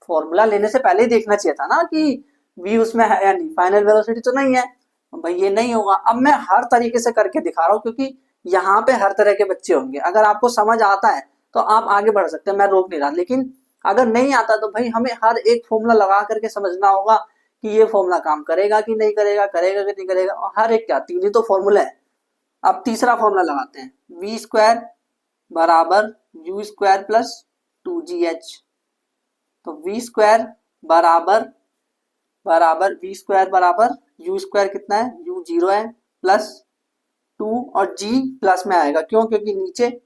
फॉर्मूला लेने से पहले ही देखना चाहिए था ना कि v उसमें है या नहीं, फाइनल वेलोसिटी तो नहीं है, भाई ये नहीं होगा। अब मैं हर तरीके से करके दिखा रहा हूँ, क्योंकि यहाँ पे हर तरह के बच्चे होंगे, अगर आपको समझ आता है तो आप आगे बढ़ सकते हैं, मैं रोक नहीं रहा, लेकिन अगर नहीं आता तो भाई हमें हर एक फॉर्मूला लगा करके समझना होगा कि ये फॉर्मूला काम करेगा कि नहीं करेगा, करेगा कि नहीं करेगा, और हर एक क्या, तीन ही तो फॉर्मूला है। अब तीसरा फॉर्मूला लगाते हैं, वी स्क्वायर बराबर यू स्क्वायर प्लस 2gh। तो वी स्क्वायर बराबर वी स्क्वायर बराबर यू स्क्वायर कितना है, यू 0 है, प्लस 2, और जी प्लस में आएगा, क्यों, क्योंकि नीचे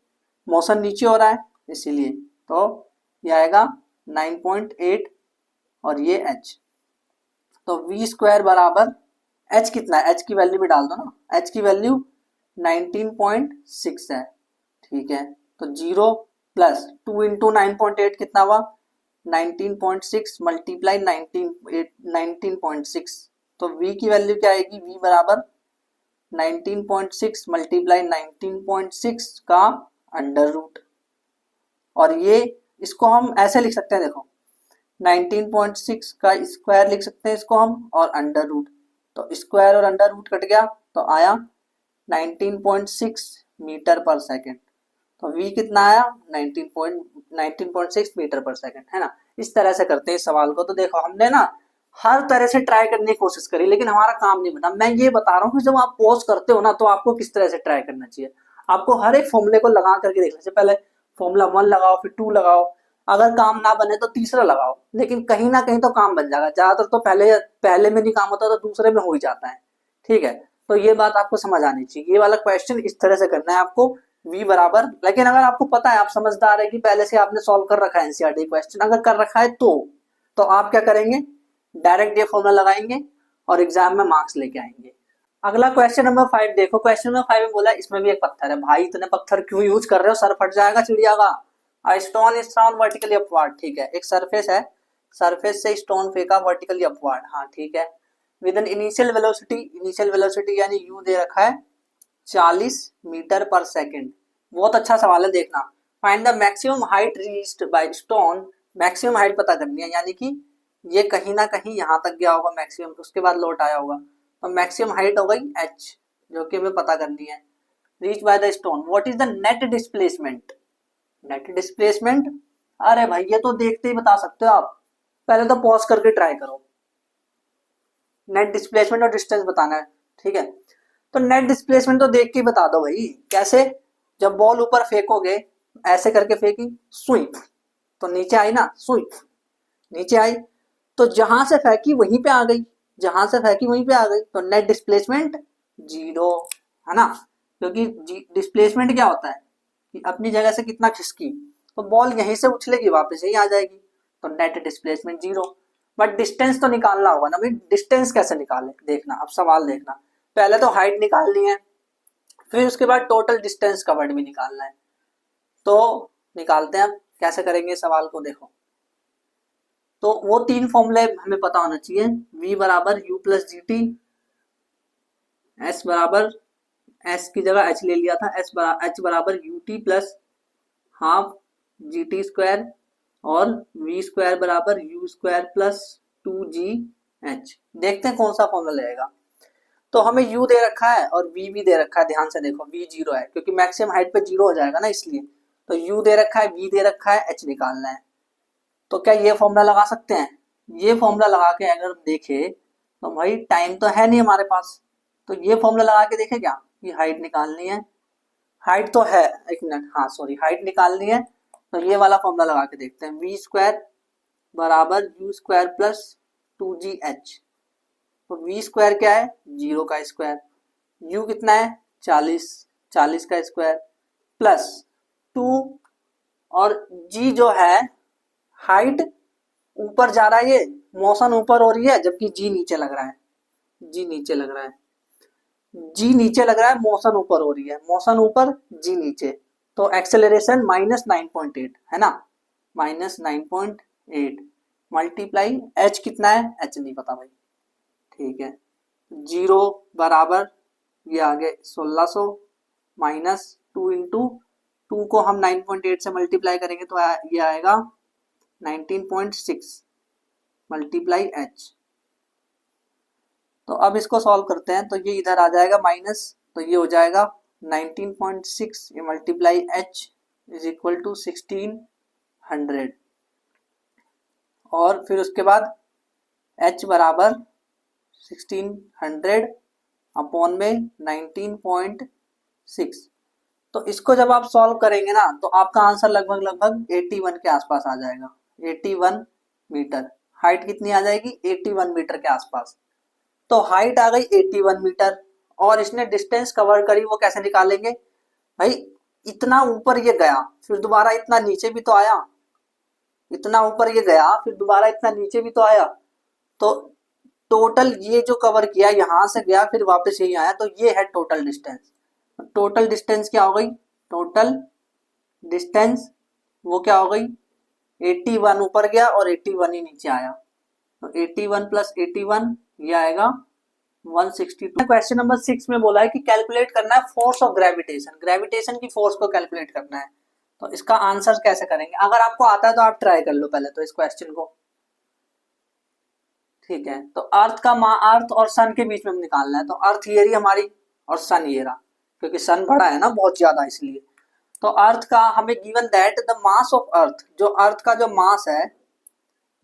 मोशन नीचे हो रहा है इसीलिए, तो ये आएगा 9.8 और ये h। तो वी स्क्वायर बराबर h कितना है, h की वैल्यू भी डाल दो ना, h की वैल्यू 19.6 है, ठीक है। तो 0 प्लस 2 इंटू 9.8 कितना हुआ, 19.6 मल्टीप्लाई 19.6। तो v की वैल्यू क्या आएगी, v बराबर 19.6 मल्टीप्लाई 19.6 का अंडर रूट। और ये इसको हम ऐसे लिख सकते हैं, देखो 19.6 का स्क्वायर लिख सकते हैं इसको हम, और अंडर रूट। तो स्क्वायर और अंडर रूट कट गया तो आया 19.6 मीटर पर सेकेंड। तो v कितना आया, 19.6 मीटर पर सेकेंड, है ना। इस तरह से करते हैं इस सवाल को। तो देखो हमने ना हर तरह से ट्राई करने की कोशिश करी, लेकिन हमारा काम नहीं बना। मैं ये बता रहा हूँ कि जब आप पॉज करते हो ना, तो आपको किस तरह से ट्राई करना चाहिए। आपको हर एक फॉर्मूले को लगा करके देखना चाहिए। पहले फॉर्मूला 1 लगाओ, फिर 2 लगाओ, अगर काम ना बने तो तीसरा लगाओ, लेकिन कहीं ना कहीं तो काम बन जाएगा। ज्यादातर तो पहले में नहीं काम होता तो दूसरे में हो ही जाता है, ठीक है। तो ये बात आपको समझ आनी चाहिए। ये वाला क्वेश्चन इस तरह से करना है आपको, v बराबर। लेकिन अगर आपको पता है, आप समझदार है कि पहले से आपने सॉल्व कर रखा है एनसीईआरटी क्वेश्चन, अगर कर रखा है तो आप क्या करेंगे, डायरेक्ट ये फॉर्मूला लगाएंगे और एग्जाम में मार्क्स लेके आएंगे। अगला क्वेश्चन नंबर 5 देखो। क्वेश्चन नंबर 5 में बोला इसमें भी एक पत्थर है। भाई इतने पत्थर क्यों यूज कर रहे हो, सर फट जाएगा चिड़िया का। A stone is thrown vertically upward, ठीक है। एक सरफेस है, सरफेस से स्टोन फेंका वर्टिकली अपवर्ड, हाँ ठीक है। विद एन इनिशियल वेलोसिटी यानी यू दे रखा है 40 मीटर पर सेकेंड। बहुत अच्छा सवाल है, देखना। Find the maximum height reached by stone, maximum height पता करनी है, यानी कि ये कहीं ना कहीं यहाँ तक गया होगा मैक्सिमम, उसके बाद लौट आया होगा। तो मैक्सिमम हाइट हो गई h, जो कि हमें पता करनी है। Reach by the stone, what is the net displacement, net displacement. अरे भाई ये तो देखते ही बता सकते हो आप, पहले तो पॉज करके ट्राई करो। नेट डिस्प्लेसमेंट और डिस्टेंस बताना है, ठीक है। तो नेट डिस्प्लेसमेंट तो देख के ही बता दो भाई। कैसे, जब बॉल ऊपर फेंकोगे, ऐसे करके फेंकी, स्वीप, तो नीचे आई ना, स्वीप नीचे आई, तो जहां से फेंकी वहीं पे आ गई, जहां से फेंकी वहीं पे आ गई, तो नेट डिस्प्लेसमेंट 0, है ना। क्योंकि डिस्प्लेसमेंट क्या होता है कि अपनी जगह से कितना खिसकी, तो बॉल यहीं से उछलेगी वापस यहीं आ जाएगी, तो नेट डिस्प्लेसमेंट 0। बट डिस्टेंस तो निकालना होगा ना भाई। डिस्टेंस कैसे निकाले, देखना अब सवाल देखना। पहले तो हाइट निकालनी है, फिर उसके बाद टोटल डिस्टेंस कवर्ड भी निकालना है। तो निकालते हैं, कैसे करेंगे सवाल को, देखो। तो वो 3 फॉर्मूले हमें पता होना चाहिए। v बराबर u plus G T, s बराबर, एस की जगह h ले लिया था, h बराबर u t plus half G T square, और v स्क्वायर बराबर u स्क्वायर प्लस 2gh। देखते हैं कौन सा फॉर्मूला लगेगा। तो हमें u दे रखा है और v भी दे रखा है, ध्यान से देखो v 0 है क्योंकि मैक्सिमम हाइट पे 0 हो जाएगा ना, इसलिए। तो u दे रखा है, v दे रखा है, h निकालना है। तो क्या ये फॉर्मूला लगा सकते हैं, ये फॉर्मूला लगा के अगर देखे तो भाई टाइम तो है नहीं हमारे पास, तो ये फॉर्मूला लगा के देखे क्या, ये हाइट निकालनी है, हाइट तो है, एक मिनट, हाँ सॉरी, हाइट निकालनी है। तो ये वाला फॉर्मूला लगा के देखते हैं, वी स्क्वायर बराबर यू स्क्वायर प्लस 2gh। तो वी स्क्वायर क्या है, 0 का स्क्वायर, यू कितना है 40, 40 का स्क्वायर प्लस 2, और जी जो है हाइट ऊपर जा रहा है, ये मोशन ऊपर हो रही है जबकि जी नीचे लग रहा है, जी नीचे लग रहा है, जी नीचे लग रहा है, मोशन ऊपर हो रही है, मोशन ऊपर जी नीचे। तो एक्सेलरेशन -9.8 है ना, -9.8 मल्टीप्लाई एच कितना है, एच नहीं पता भाई, ठीक है। 0 बराबर ये आगे 1600 माइनस 2 इंटू 2 को हम 9.8 से मल्टीप्लाई करेंगे तो ये आएगा 19.6 मल्टीप्लाई एच। तो अब इसको सॉल्व करते हैं, तो ये इधर आ जाएगा माइनस, तो ये हो जाएगा 19.6 multiply H is equal to 1600, और फिर उसके बाद h बराबर 1600 अपॉन में 19.6। तो इसको जब आप सॉल्व करेंगे ना, तो आपका आंसर लगभग 81 के आसपास आ जाएगा, 81 मीटर। हाइट कितनी आ जाएगी, 81 मीटर के आसपास। तो हाइट आ गई 81 मीटर, और इसने डिस्टेंस कवर करी, वो कैसे निकालेंगे भाई, इतना ऊपर ये गया फिर दोबारा इतना नीचे भी तो आया, इतना ऊपर ये गया फिर दोबारा इतना नीचे भी तो आया, तो टोटल ये जो कवर किया, यहां से गया फिर वापस यही आया, तो ये है टोटल डिस्टेंस। टोटल डिस्टेंस क्या हो गई, टोटल डिस्टेंस वो क्या हो गई, 81 ऊपर गया और 81 ही नीचे आया, तो 81 प्लस 81 ये आएगा 162। क्वेश्चन नंबर 6 में बोला है कि कैलकुलेट करना है फोर्स ऑफ ग्रेविटेशन, ग्रेविटेशन की फोर्स को कैलकुलेट करना है। तो इसका आंसर कैसे करेंगे, अगर आपको आता है तो आप ट्राई कर लो पहले तो इस क्वेश्चन को। ठीक है, तो अर्थ और सन के बीच में हम निकालना है, तो अर्थ ये रही हमारी और सन ये रहा, क्योंकि सन बड़ा है ना बहुत ज्यादा इसलिए। तो अर्थ का हमें given that the mass of अर्थ, जो अर्थ का जो मास है,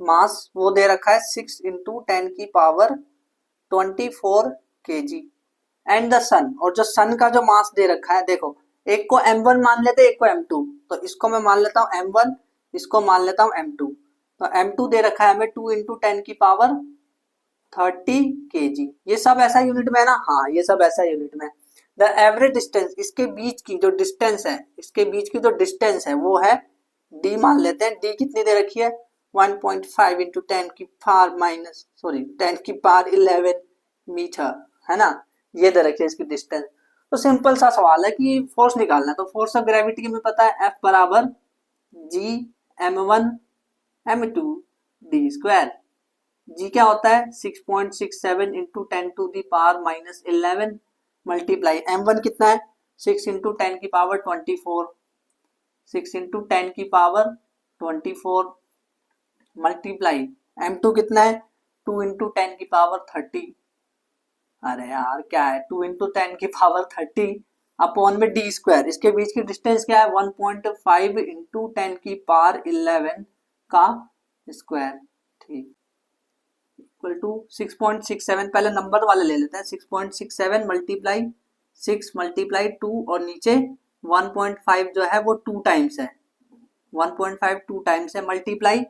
मास वो दे रखा है 6 इंटू 10 की पावर 24 kg एंड द सन, और जो सन का जो मास दे रखा है, देखो एक को m1 मान लेते हैं, एक को m2, तो इसको मैं मान लेता हूँ m1, इसको मान लेता हूँ m2। तो m2 दे रखा है हमें 2 इंटू 10 की पावर 30 kg। ये सब ऐसा यूनिट में है ना, हाँ ये सब ऐसा यूनिट में। द एवरेज डिस्टेंस, इसके बीच की जो डिस्टेंस है, इसके बीच की जो डिस्टेंस है वो है d मान लेते हैं। d कितनी दे रखी है, 1.5 इंटू 10 की पावर 10 की पावर 11 मीटर, है ना, ये दे रखी है इसकी डिस्टेंस। तो सिंपल सा सवाल है कि फोर्स निकालना है, तो फोर्स ऑफ ग्रेविटी में पता है F बराबर G m1 m2 d square. जी क्या होता है 6.67 into 10 to the power minus 11 multiply m1 कितना है 6 इंटू 10 की पावर 24, 6 इंटू 10 की पावर 24 मल्टीप्लाई m2 कितना है 2 इंटू 10 की पावर 30। अरे यार क्या है 2 इंटू 10 की पावर 30 अपॉन में डी स्क्वायर, इसके बीच की डिस्टेंस क्या है 1.5 इंटू 10 की पावर 11 का स्क्वायर, ठीक, इक्वल टू 6.67, पहले नंबर वाले ले लेते हैं, 6.67 मल्टीप्लाई 6 मल्टीप्लाई 2 और नीचे 1.5 जो है वो 2 टाइम्स है, 1.5 2 टाइम्स है मल्टीप्लाई,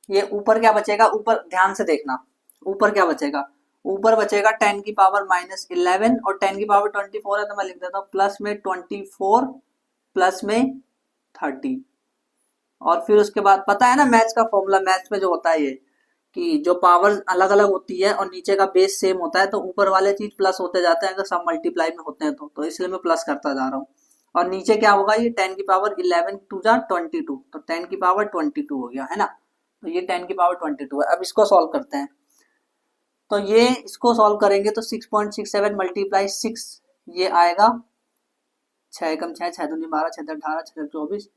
ये ऊपर क्या बचेगा, ऊपर ध्यान से देखना, ऊपर क्या बचेगा, ऊपर बचेगा 10 की पावर माइनस 11 और 10 की पावर 24 है, तो मैं लिख देता हूँ प्लस में 24 प्लस में 30। और फिर उसके बाद पता है ना मैथ्स का फॉर्मूला, मैथ्स में जो होता है ये कि जो पावर अलग अलग होती है और नीचे का बेस सेम होता है, तो ऊपर वाले चीज प्लस होते जाते हैं अगर सब मल्टीप्लाई में होते हैं तो इसलिए मैं प्लस करता जा रहा हूँ। और नीचे क्या होगा, ये 10 की पावर 11 टू जा 22, तो 10 की पावर 22 हो गया है ना, तो ये 10 की पावर 22 है। अब इसको सॉल्व करते हैं, तो ये इसको सॉल्व करेंगे तो 6.67 मल्टीप्लाई 6 ये आएगा 6 कम 6 6 दूनी 12 6 18 6 24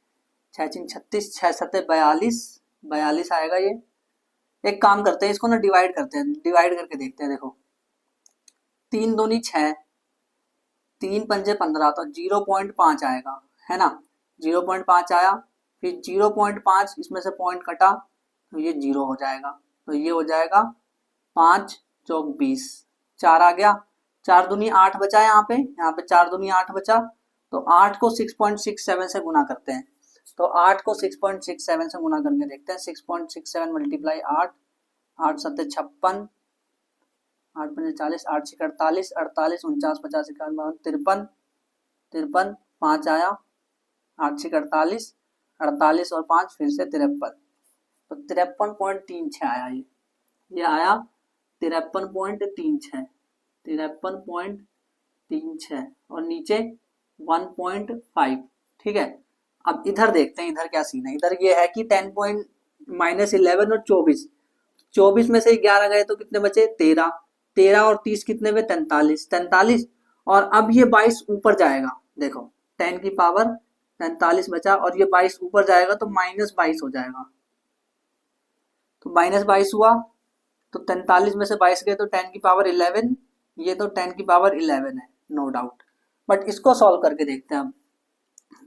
6 3 36 6 7 42 42 आएगा ये। एक काम करते हैं इसको ना डिवाइड करते हैं, डिवाइड करके देखते हैं, देखो 3 दूनी 6 3 पंजे 15, तो 0.5 आएगा है ना, 0.5 आया, फिर 0.5 इसमें से पॉइंट कटा तो ये 0 हो जाएगा, तो ये हो जाएगा 5 चौक 20, 4 आ गया, 4 दूनी 8 बचा, यहाँ पे 4 दूनी 8 बचा, तो 8 को 6.67 से गुना करते हैं, तो 8 को 6.67 से गुना करके देखते हैं, 6.67 मल्टीप्लाई 8 8 सत्ते 56 8 पंजे 40 8 छः 48 48 49 50 51 53 53 5 आया 8 छः 48 48 और 5 फिर से 53, तो 53.36 आया, ये आया 53.36 53.36 और नीचे 1.5, ठीक है। अब इधर देखते हैं इधर क्या सीन है, इधर ये है कि 10 माइनस 11 और 24 24 में से 11 गए तो कितने बचे 13 13 और 30 कितने में 43 43, और अब ये 22 ऊपर जाएगा, देखो 10 की पावर 43 बचा और ये 22 ऊपर जाएगा तो माइनस 22 हो जाएगा, तो माइनस 22 हुआ, तो 43 में से 22 गए तो 10 की पावर 11, ये तो 10 की पावर 11 है नो डाउट, बट इसको सॉल्व करके देखते हैं अब।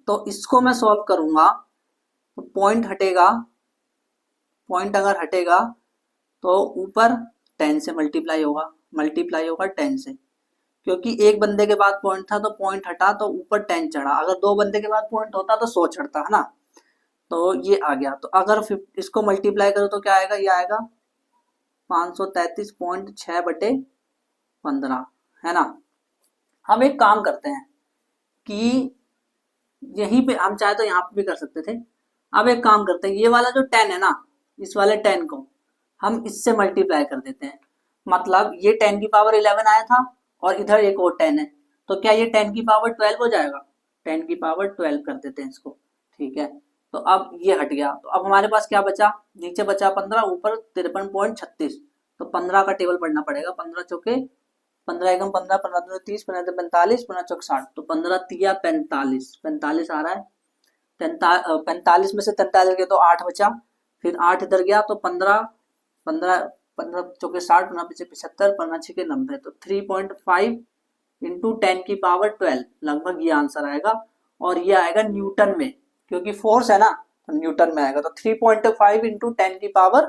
तो इसको मैं सॉल्व करूंगा तो पॉइंट हटेगा, पॉइंट अगर हटेगा तो ऊपर 10 से मल्टीप्लाई होगा 10 से, क्योंकि एक बंदे के बाद पॉइंट था तो पॉइंट हटा तो ऊपर 10 चढ़ा, अगर 2 बंदे के बाद पॉइंट होता तो 100 चढ़ता है ना, तो ये आ गया, तो अगर इसको मल्टीप्लाई करो तो क्या आएगा, ये आएगा 533.6 बटे 15, है ना। हम एक काम करते हैं कि यहीं पे हम चाहे तो यहाँ पे भी कर सकते थे, अब एक काम करते हैं ये वाला जो 10 है ना, इस वाले 10 को हम इससे मल्टीप्लाई कर देते हैं, मतलब ये 10 की पावर 11 आया था और इधर एक और 10 है, तो क्या ये 10 की पावर 12 हो जाएगा? 10 की पावर 12 कर देते हैं इसको, ठीक है। तो अब ये हट गया, तो अब हमारे पास क्या बचा, नीचे बचा 15, ऊपर 53.36। तो 15 का टेबल पढ़ना पड़ेगा, 15 चौके 15 एकम 15, 15 दूनी 30, 15 दूनी 45, 15 चौक 60। तो 15 तिया 45, 45 आ रहा है। 45 में से 43 गया तो 8 बचा, फिर 8 इधर गया तो 15, 15 चौके 60, 15 पीछे 75, 15 छके 90। तो 3.5 इंटू 10 की पावर 12 लगभग ये आंसर आएगा। और ये आएगा न्यूटन में, क्योंकि फोर्स है ना, तो न्यूटन में आएगा। तो 3.5 इंटू 10 की पावर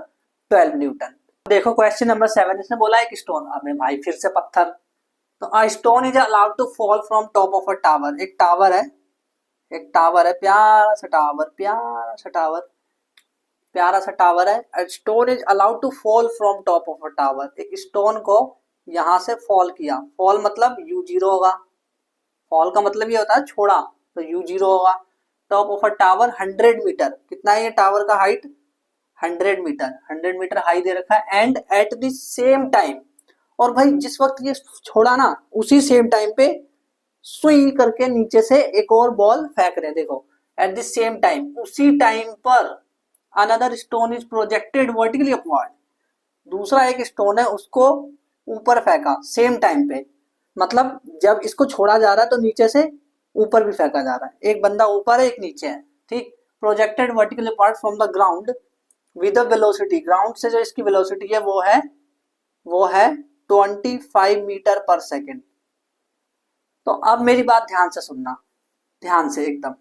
12 न्यूटन। देखो क्वेश्चन नंबर 7, इसने बोला एक स्टोन, अबे भाई फिर से पत्थर। तो a stone is allowed to fall from top of a tower. एक टावर है, एक टावर है, प्यारा सा टावर, प्यारा सा टावर, प्यारा सा टावर है। A stone is allowed to fall from top of a tower. एक स्टोन को यहां से फॉल किया, फॉल मतलब यू जीरो होगा, फॉल का मतलब ये होता है छोड़ा, तो यू जीरो होगा। Top of a tower 100 metre, कितना है ये टावर का हाइट? 100 मीटर, 100 मीटर हाई दे रखा है। And at the same time, और भाई जिस वक्त ये छोड़ा ना उसी सेम टाइम पे सुई करके नीचे से एक और बॉल फेंक रहे हैं, देखो एट द सेम टाइम, उसी टाइम पर another stone is projected vertically upward. दूसरा एक स्टोन है उसको ऊपर फेंका सेम टाइम पे, मतलब जब इसको छोड़ा जा रहा है तो नीचे से ऊपर भी फेंका जा रहा है। एक बंदा ऊपर है, एक नीचे है, ठीक। Projected vertically apart from the ground with velocity, ground से जो इसकी वेलोसिटी है वो है 25 मीटर पर सेकेंड। तो अब मेरी बात ध्यान से सुनना, ध्यान से एकदम,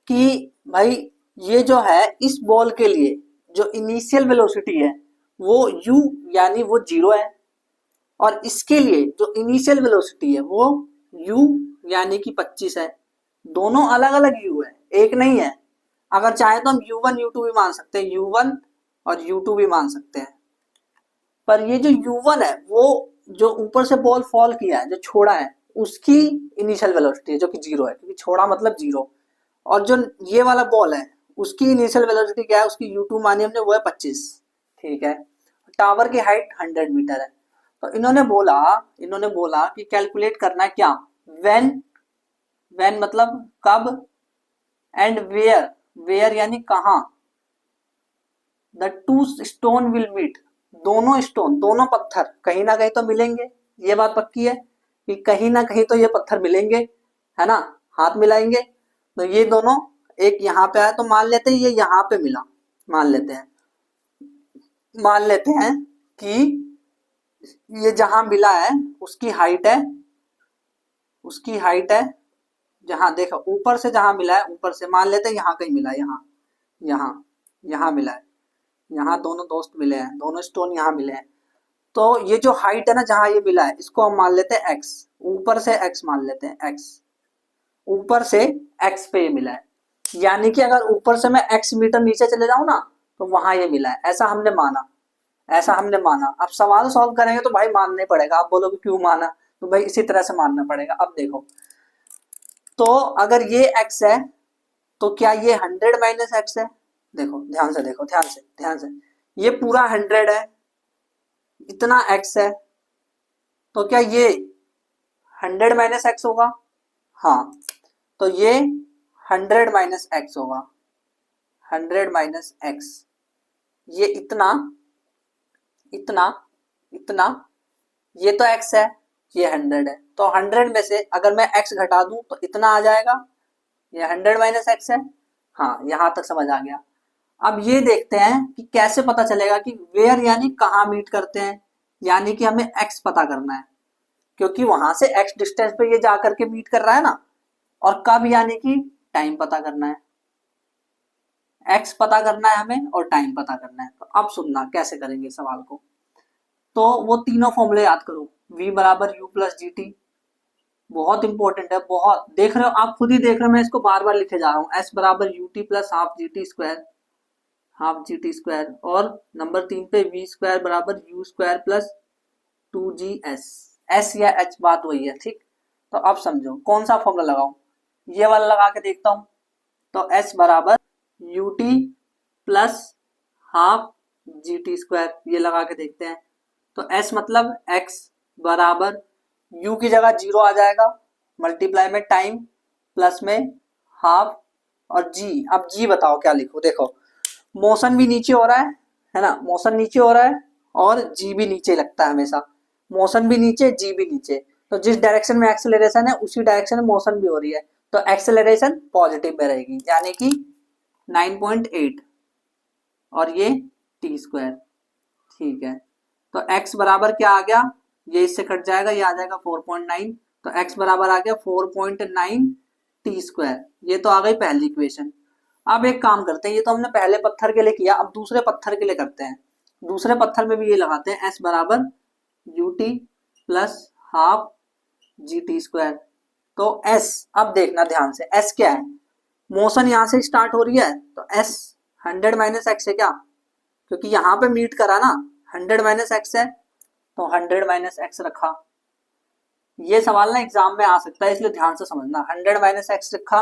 कि भाई ये जो है इस बॉल के लिए जो इनिशियल वेलोसिटी है वो u यानी वो जीरो है, और इसके लिए जो इनिशियल वेलोसिटी है वो u यानी कि 25 है। दोनों अलग अलग u है, एक नहीं है। अगर चाहे तो हम u1 u2 भी मान सकते हैं, u1 और u2 भी मान सकते हैं। पर ये जो u1 है वो जो ऊपर से बॉल फॉल किया है, जो छोड़ा है, उसकी इनिशियल वेलोसिटी है जो कि जीरो है, क्योंकि छोड़ा मतलब जीरो। और जो ये वाला बॉल है उसकी इनिशियल वेलोसिटी क्या है, उसकी u2 मानी हमने, वो है 25, ठीक है। टावर की हाइट 100 मीटर है। तो इन्होंने बोला कि कैलकुलेट करना है क्या, व्हेन, व्हेन मतलब कब, एंड वेयर, वेयर यानी कहां, the two stone will meet, दोनों स्टोन, दोनों पत्थर कहीं ना कहीं तो मिलेंगे, ये बात पक्की है कि कहीं ना कहीं तो ये पत्थर मिलेंगे, है ना, हाथ मिलाएंगे। तो ये दोनों, एक यहाँ पे आया तो मान लेते हैं ये यहाँ पे मिला, मान लेते हैं, मान लेते हैं कि ये जहां मिला है उसकी हाइट है, उसकी हाइट है, जहां देखो ऊपर से जहां मिला है, ऊपर से मान लेते हैं यहाँ कहीं मिला है, यहाँ यहाँ यहाँ मिला है, यहाँ दोनों दोस्त मिले हैं, दोनों स्टोन यहाँ मिले हैं। तो ये जो हाइट है ना जहां ये मिला है, इसको हम मान लेते हैं x, ऊपर से x मान लेते हैं x, ऊपर से x पे ये मिला है। यानी कि अगर ऊपर से मैं x मीटर नीचे चले जाऊं ना तो वहां ये मिला है, ऐसा हमने माना, ऐसा हमने माना। अब सवाल सॉल्व करेंगे तो भाई मानना ही पड़ेगा, आप बोलोगे क्यों माना, तो भाई इसी तरह से मानना पड़ेगा। अब देखो, तो अगर ये x है तो क्या ये 100 माइनस एक्स है? देखो ध्यान से, देखो ध्यान से, ध्यान से, ये पूरा 100 है, इतना x है, तो क्या ये 100 माइनस एक्स होगा? हाँ, तो ये 100 माइनस एक्स होगा, 100 माइनस एक्स, ये इतना, इतना, इतना, ये तो x है, ये 100 है, तो 100 में से अगर मैं x घटा दूं तो इतना आ जाएगा, ये 100 माइनस एक्स है। हाँ, यहां तक समझ आ गया। अब ये देखते हैं कि कैसे पता चलेगा कि वेयर यानी कहाँ मीट करते हैं, यानी कि हमें x पता करना है, क्योंकि वहां से x डिस्टेंस पे ये जाकर के मीट कर रहा है ना, और कब यानी कि टाइम पता करना है, x पता करना है हमें और टाइम पता करना है। तो अब सुनना कैसे करेंगे सवाल को। तो वो तीनों फॉर्मूले याद करो, v बराबर u प्लस जी टी, बहुत इंपॉर्टेंट है, बहुत, देख रहे हो आप खुद ही देख रहे हो, मैं इसको बार बार लिखे जा रहा हूँ, s बराबर u t plus half G T square, half G T square, और नंबर 3 पे v स्क्वायर बराबर u square plus 2g's, s या h बात वही है, ठीक। तो अब समझो कौन सा फॉर्मूला लगाऊं, ये वाला लगा के देखता हूं। तो s बराबर u t plus half G T square, ये लगा के देखते हैं। तो s मतलब x बराबर u की जगह 0 आ जाएगा, मल्टीप्लाई में टाइम, प्लस में हाफ, और g, अब g बताओ क्या लिखो। देखो मोशन भी नीचे हो रहा है ना, मोशन नीचे हो रहा है और g भी नीचे लगता है हमेशा, मोशन भी नीचे g भी नीचे, तो जिस डायरेक्शन में एक्सेलरेशन है उसी डायरेक्शन में मोशन भी हो रही है, तो एक्सेलरेशन पॉजिटिव में रहेगी, यानी कि 9.8 और ये टी स्क्वायर। ठीक है, तो x बराबर क्या आ गया, ये इससे कट जाएगा, ये आ जाएगा 4.9, तो x बराबर आ गया 4.9 टी स्क्वायर। ये तो आ गई पहली इक्वेशन। अब एक काम करते हैं, ये तो हमने पहले पत्थर के लिए किया, अब दूसरे पत्थर के लिए करते हैं। दूसरे पत्थर में भी ये लगाते हैं, s बराबर u t plus half G T square. तो s, अब देखना ध्यान से, s क्या है, मोशन यहां से स्टार्ट हो रही है, तो s 100 माइनस एक्स है क्या, क्योंकि यहाँ पे मीट करा ना, 100 माइनस एक्स है, तो 100 माइनस एक्स रखा। ये सवाल ना एग्जाम में आ सकता है, इसलिए ध्यान से समझना। 100 माइनस एक्स रखा,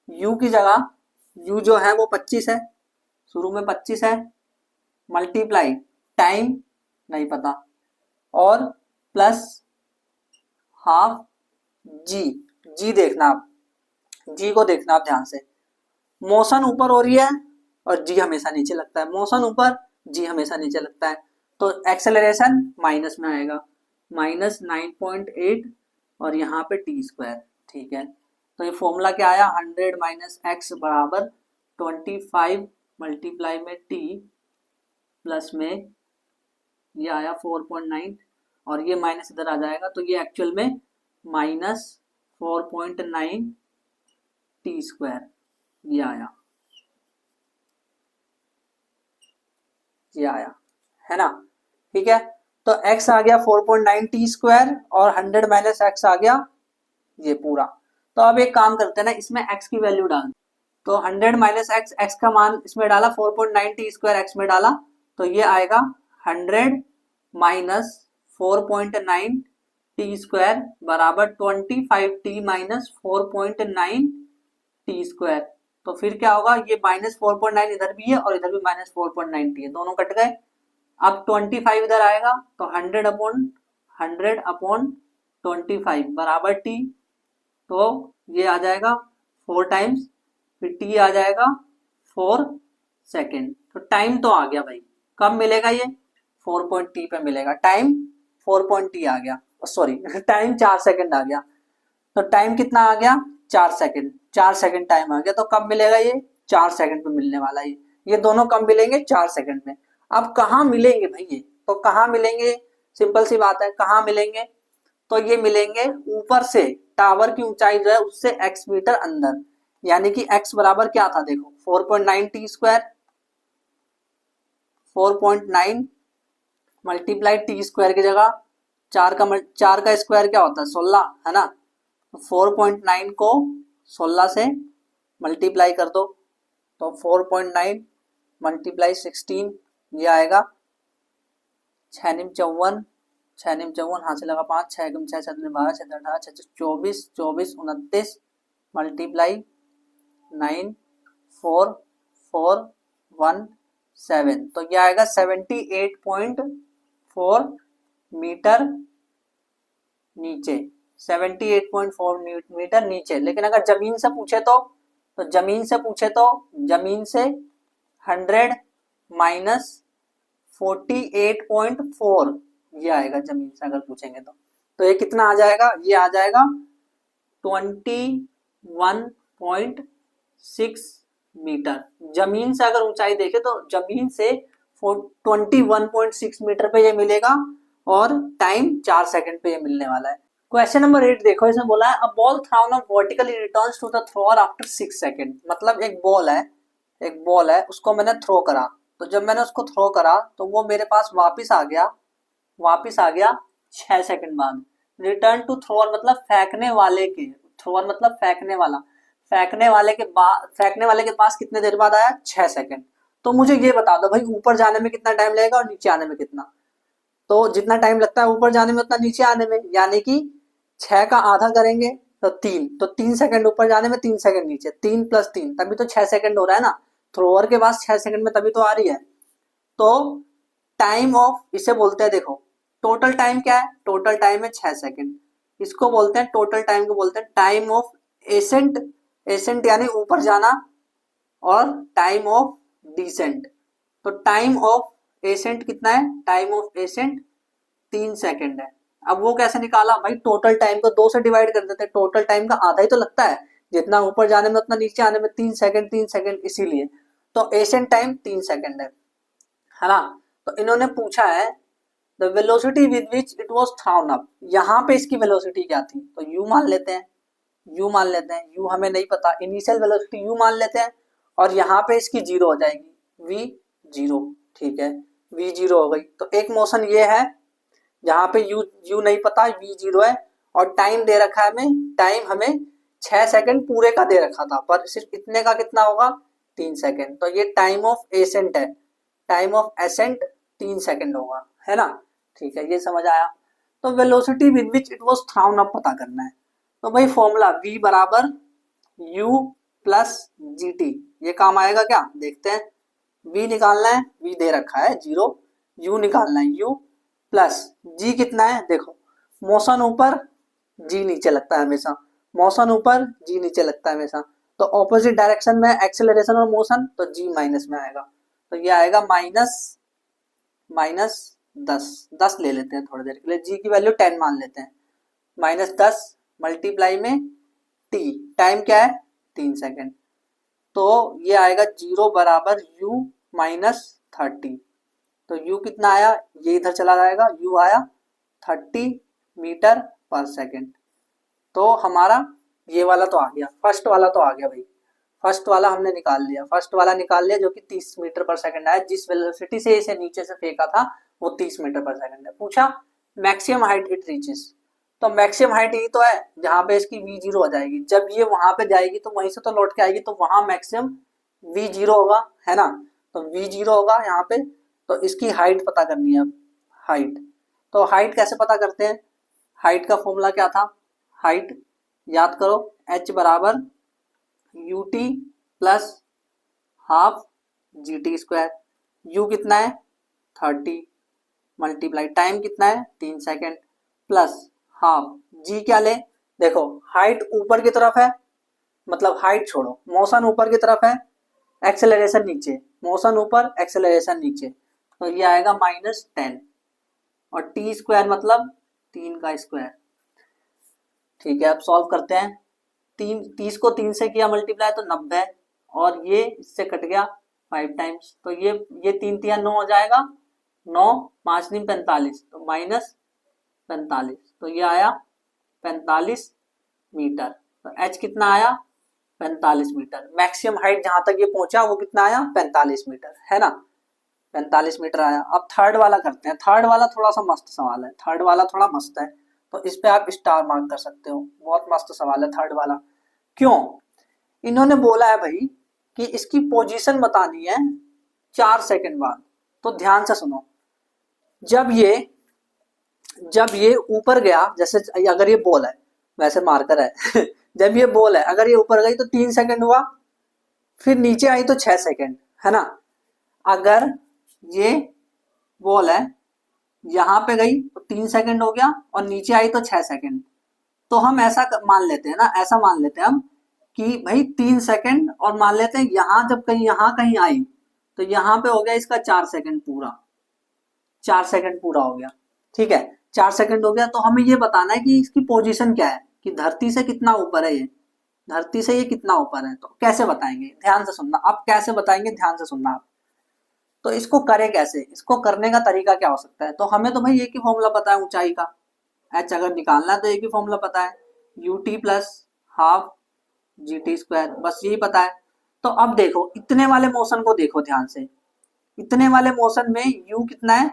u की जगह, u जो है वो 25 है, शुरू में 25 है, मल्टीप्लाई टाइम नहीं पता, और प्लस हाफ जी, जी देखना आप, जी को देखना आप ध्यान से, मोशन ऊपर हो रही है और जी हमेशा नीचे लगता है, मोशन ऊपर जी हमेशा नीचे लगता है, तो एक्सेलरेशन माइनस में आएगा, माइनस 9.8 और यहाँ पे टी स्क्वायर। ठीक है, तो ये फॉर्मूला क्या आया, 100 माइनस एक्स बराबर 25 मल्टीप्लाई में टी प्लस में ये आया 4.9 और ये माइनस इधर आ जाएगा, तो ये एक्चुअल में माइनस 4.9 टी स्क्वायर ये आया, ये आया है ना। ठीक है, तो x आ गया 4.9 टी स्क्वायर और 100 माइनस एक्स आ गया ये पूरा। तो अब एक काम करते हैं ना, इसमें x की वैल्यू डाल, तो 100 माइनस एक्स, x का मान इसमें डाला, 4.9 टी स्क्वायर x में डाला, तो ये आएगा 100 माइनस 4.9 टी स्क्वायर बराबर 25 टी माइनस 4.9 टी स्क्वायर। तो फिर क्या होगा, ये माइनस 4.9 इधर भी है और इधर भी माइनस 4.9 टी है, दोनों कट गए। अब 25 इधर आएगा, तो 100 अपॉन 25 बराबर टी, तो ये आ जाएगा 4 टाइम्स, फिर टी आ जाएगा 4 सेकेंड। तो टाइम तो आ गया भाई, कब मिलेगा ये, 4 पॉइंट टी पे मिलेगा, टाइम 4 पॉइंट टी आ गया, सॉरी टाइम 4 सेकेंड आ गया, तो टाइम कितना आ गया 4 सेकेंड, 4 सेकेंड टाइम आ गया, तो कब मिलेगा ये 4 सेकेंड पे मिलने वाला है, ये दोनों कब मिलेंगे 4 सेकेंड में। अब कहाँ मिलेंगे भाई ये, तो कहाँ मिलेंगे, सिंपल सी बात है, कहाँ मिलेंगे, तो ये मिलेंगे ऊपर से, टावर की ऊंचाई जो है उससे x मीटर अंदर, यानी कि x बराबर क्या था देखो 4.9 T square, 4.9 multiply T square की जगह 4 का स्क्वायर क्या होता है 16 है ना, 4.9 को 16 से मल्टीप्लाई कर दो, तो 4.9 मल्टीप्लाई 16 ये आएगा 6 54 हाथ से लगा 5, 6 6 7 12 6 18 6 24 24 29 मल्टीप्लाई 9 4 4 1 7, तो ये आएगा 78.4 मीटर नीचे, 78.4 मीटर नीचे। लेकिन अगर जमीन से पूछे तो जमीन से पूछे तो जमीन से 100 माइनस 48.4 ये आएगा जमीन से अगर पूछेंगे तो ये कितना आ जाएगा, ये आ जाएगा 21.6 मीटर। जमीन से अगर ऊंचाई देखे तो जमीन से 21.6 मीटर पे ये मिलेगा और टाइम 4 सेकंड पे ये मिलने वाला है। क्वेश्चन नंबर 8 देखो, इसमें बोला है a ball thrown off vertically returns to the thrower after 6 second. मतलब एक बॉल है उसको मैंने थ्रो करा, तो जब मैंने उसको थ्रो करा तो वो मेरे पास वापस आ गया 6 सेकंड बाद। रिटर्न टू थ्रोअर मतलब फेंकने वाले के, थ्रोअर मतलब फेंकने वाला, फेंकने वाले के पास कितने देर बाद आया 6 सेकंड। तो मुझे ये बता दो भाई ऊपर जाने में कितना टाइम लगेगा और नीचे आने में कितना, तो जितना टाइम लगता है ऊपर जाने में उतना नीचे आने में, यानी कि 6 का आधा करेंगे तो 3, तो 3 सेकंड ऊपर जाने में 3 सेकंड नीचे, 3 प्लस 3 तभी तो 6 सेकंड हो रहा है ना, थ्रोअर के पास 6 सेकंड में तभी तो आ रही है। तो टाइम ऑफ इसे बोलते हैं, देखो टोटल टाइम क्या है, टोटल टाइम है 6 सेकंड, इसको बोलते हैं टोटल टाइम को बोलते हैं टाइम ऑफ एसेंट, एसेंट यानी ऊपर जाना, और टाइम ऑफ डिसेंट। तो टाइम ऑफ एसेंट कितना है, टाइम ऑफ एसेंट 3 सेकंड है। अब वो कैसे निकाला भाई, टोटल टाइम को 2 से डिवाइड कर देते हैं, टोटल टाइम का आधा ही तो लगता है, जितना ऊपर जाने में उतना नीचे आने में 3 सेकंड 3 सेकंड, इसीलिए तो एसेंट टाइम 3 सेकंड है ना। तो इन्होंने पूछा है the velocity with which it was thrown up, यहाँ पे इसकी वेलोसिटी क्या थी, तो u मान लेते हैं, u मान लेते हैं, u हमें नहीं पता, इनिशियल वेलोसिटी u मान लेते हैं, और यहाँ पे इसकी 0 हो जाएगी v 0, ठीक है, v 0 हो गई। तो एक मोशन ये है जहाँ पे u नहीं पता, v 0 है, और टाइम दे रखा है हमें, टाइम हमें 6 सेकंड पूरे का दे रखा था, पर सिर्फ इतने का कितना होगा 3 सेकंड, तो ये टाइम ऑफ एसेंट है, टाइम ऑफ एसेंट 3 सेकंड होगा, है ना, ठीक है, ये समझ आया। तो velocity with which it was thrown up पता करना है, तो भाई फॉर्मूला v बराबर u प्लस जी टी, ये काम आएगा क्या, देखते हैं। v निकालना है, v दे रखा है 0, u निकालना है, u प्लस g कितना है, देखो मोशन ऊपर g नीचे लगता है हमेशा, मोशन ऊपर g नीचे लगता है हमेशा, तो ऑपोजिट डायरेक्शन में एक्सेलरेशन और मोशन, तो g माइनस में आएगा, तो ये आएगा माइनस 10 ले लेते हैं थोड़ी देर के लिए, g की वैल्यू 10 मान लेते हैं, -10 मल्टीप्लाई में t, टाइम क्या है 3 सेकंड, तो ये आएगा 0 बराबर u माइनस 30, तो u कितना आया, ये इधर चला जाएगा, u आया 30 मीटर पर सेकंड। तो हमारा ये वाला तो आ गया, फर्स्ट वाला तो आ गया भाई, फर्स्ट वाला हमने निकाल लिया, फर्स्ट वाला निकाल लिया जो कि 30 मीटर पर सेकंड आया, जिस वेलोसिटी से इसे नीचे से फेंका था वो 30 मीटर पर सेकंड है। पूछा मैक्सिमम हाइट इट रीचेस, तो मैक्सिमम हाइट यही तो है जहां पे इसकी v0 हो जाएगी, जब ये वहां पे जाएगी तो वहीं से तो लौट के आएगी, तो वहां मैक्सिमम v0 होगा, है ना, तो v0 होगा यहाँ पे, तो इसकी हाइट पता करनी है, हाइट, तो हाइट कैसे पता करते हैं, हाइट का फॉर्मूला क्या था, हाइट याद करो, h बराबर ut plus half G T square, u कितना है 30 मल्टीप्लाई टाइम कितना है 3 सेकंड प्लस हाफ g क्या ले, देखो हाइट ऊपर की तरफ है, मतलब हाइट छोड़ो, मोशन ऊपर की तरफ है, एक्सेलरेशन नीचे, मोशन ऊपर एक्सेलरेशन नीचे, तो ये आएगा -10, और टी स्क्वायर मतलब 3 का स्क्वायर, ठीक है। अब सॉल्व करते हैं, 30 को 3 से किया मल्टीप्लाई तो 90, और ये इससे कट गया 5 टाइम्स, तो ये 3 3 9 हो जाएगा, 9 5 3 45, तो -45, तो ये आया 45 मीटर, तो h कितना आया 45 मीटर, मैक्सिमम हाइट जहां तक ये पहुंचा वो कितना आया 45 मीटर, है ना, 45 मीटर आया। अब थर्ड वाला करते हैं, थर्ड वाला थोड़ा सा मस्त सवाल है, थर्ड वाला थोड़ा मस्त है, तो इस पे आप स्टार मार्क कर सकते हो, बहुत मस्त सवाल है थर्ड वाला। क्यों, इन्होंने बोला है भाई कि इसकी पोजीशन बतानी है 4 सेकंड बाद, तो ध्यान से सुनो, जब ये ऊपर गया, जैसे अगर ये बॉल है, वैसे मार्कर है जब ये बॉल है अगर ये ऊपर गई तो 3 सेकंड हुआ, फिर नीचे आई तो 6 सेकंड, है ना, अगर ये बॉल है यहाँ पे गई तो 3 सेकंड हो गया, और नीचे आई तो 6 सेकंड, तो हम ऐसा मान लेते हैं ना, ऐसा मान लेते हैं हम कि भाई 3 सेकंड, और मान लेते हैं यहाँ जब कहीं यहाँ कहीं आई तो यहाँ पे हो गया इसका 4 सेकंड पूरा, 4 सेकंड पूरा हो गया, ठीक है, 4 सेकंड हो गया, तो हमें ये बताना है कि इसकी पोजीशन क्या है, कि धरती से कितना ऊपर है ये, धरती से ये कितना ऊपर है, तो कैसे बताएंगे, ध्यान से सुनना, अब कैसे बताएंगे ध्यान से सुनना आप, तो इसको करें कैसे, इसको करने का तरीका क्या हो सकता है, तो हमें तो भाई एक ही फॉर्मूला पता है ऊंचाई का, h अगर निकालना है तो एक ही फॉर्मूला पता है, ut plus half G T square, बस यही पता है। तो अब देखो इतने वाले मोशन को देखो ध्यान से, इतने वाले मोशन में u कितना है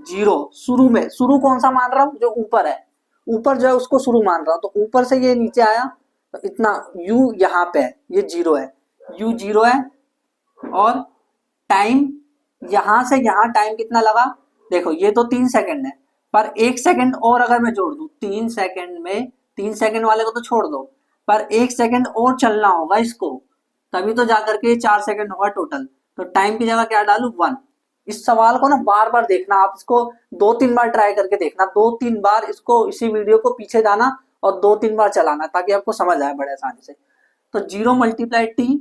0, शुरू में, शुरू कौन सा मान रहा हूं, जो ऊपर है, ऊपर जो है उसको शुरू मान रहा हूं, तो ऊपर से ये नीचे आया तो इतना u यहाँ पे है, ये 0 है, u 0 है, और टाइम यहां से यहां टाइम कितना लगा, देखो ये तो 3 सेकंड है, पर 1 सेकंड और अगर मैं जोड़ दूं 3 सेकंड में, 3 सेकंड वाले को तो छोड़ दो, पर 1 सेकंड और चलना होगा इसको, तभी तो जाकर के 4 सेकंड होगा टोटल, तो टाइम की जगह क्या डालू 1। इस सवाल को ना बार बार देखना, आप इसको 2-3 बार ट्राई करके देखना, 2-3 बार इसको, इसी वीडियो को पीछे जाना और 2-3 बार चलाना है ताकि आपको समझ आए बड़े आसानी से। तो 0 मल्टीप्लाई टी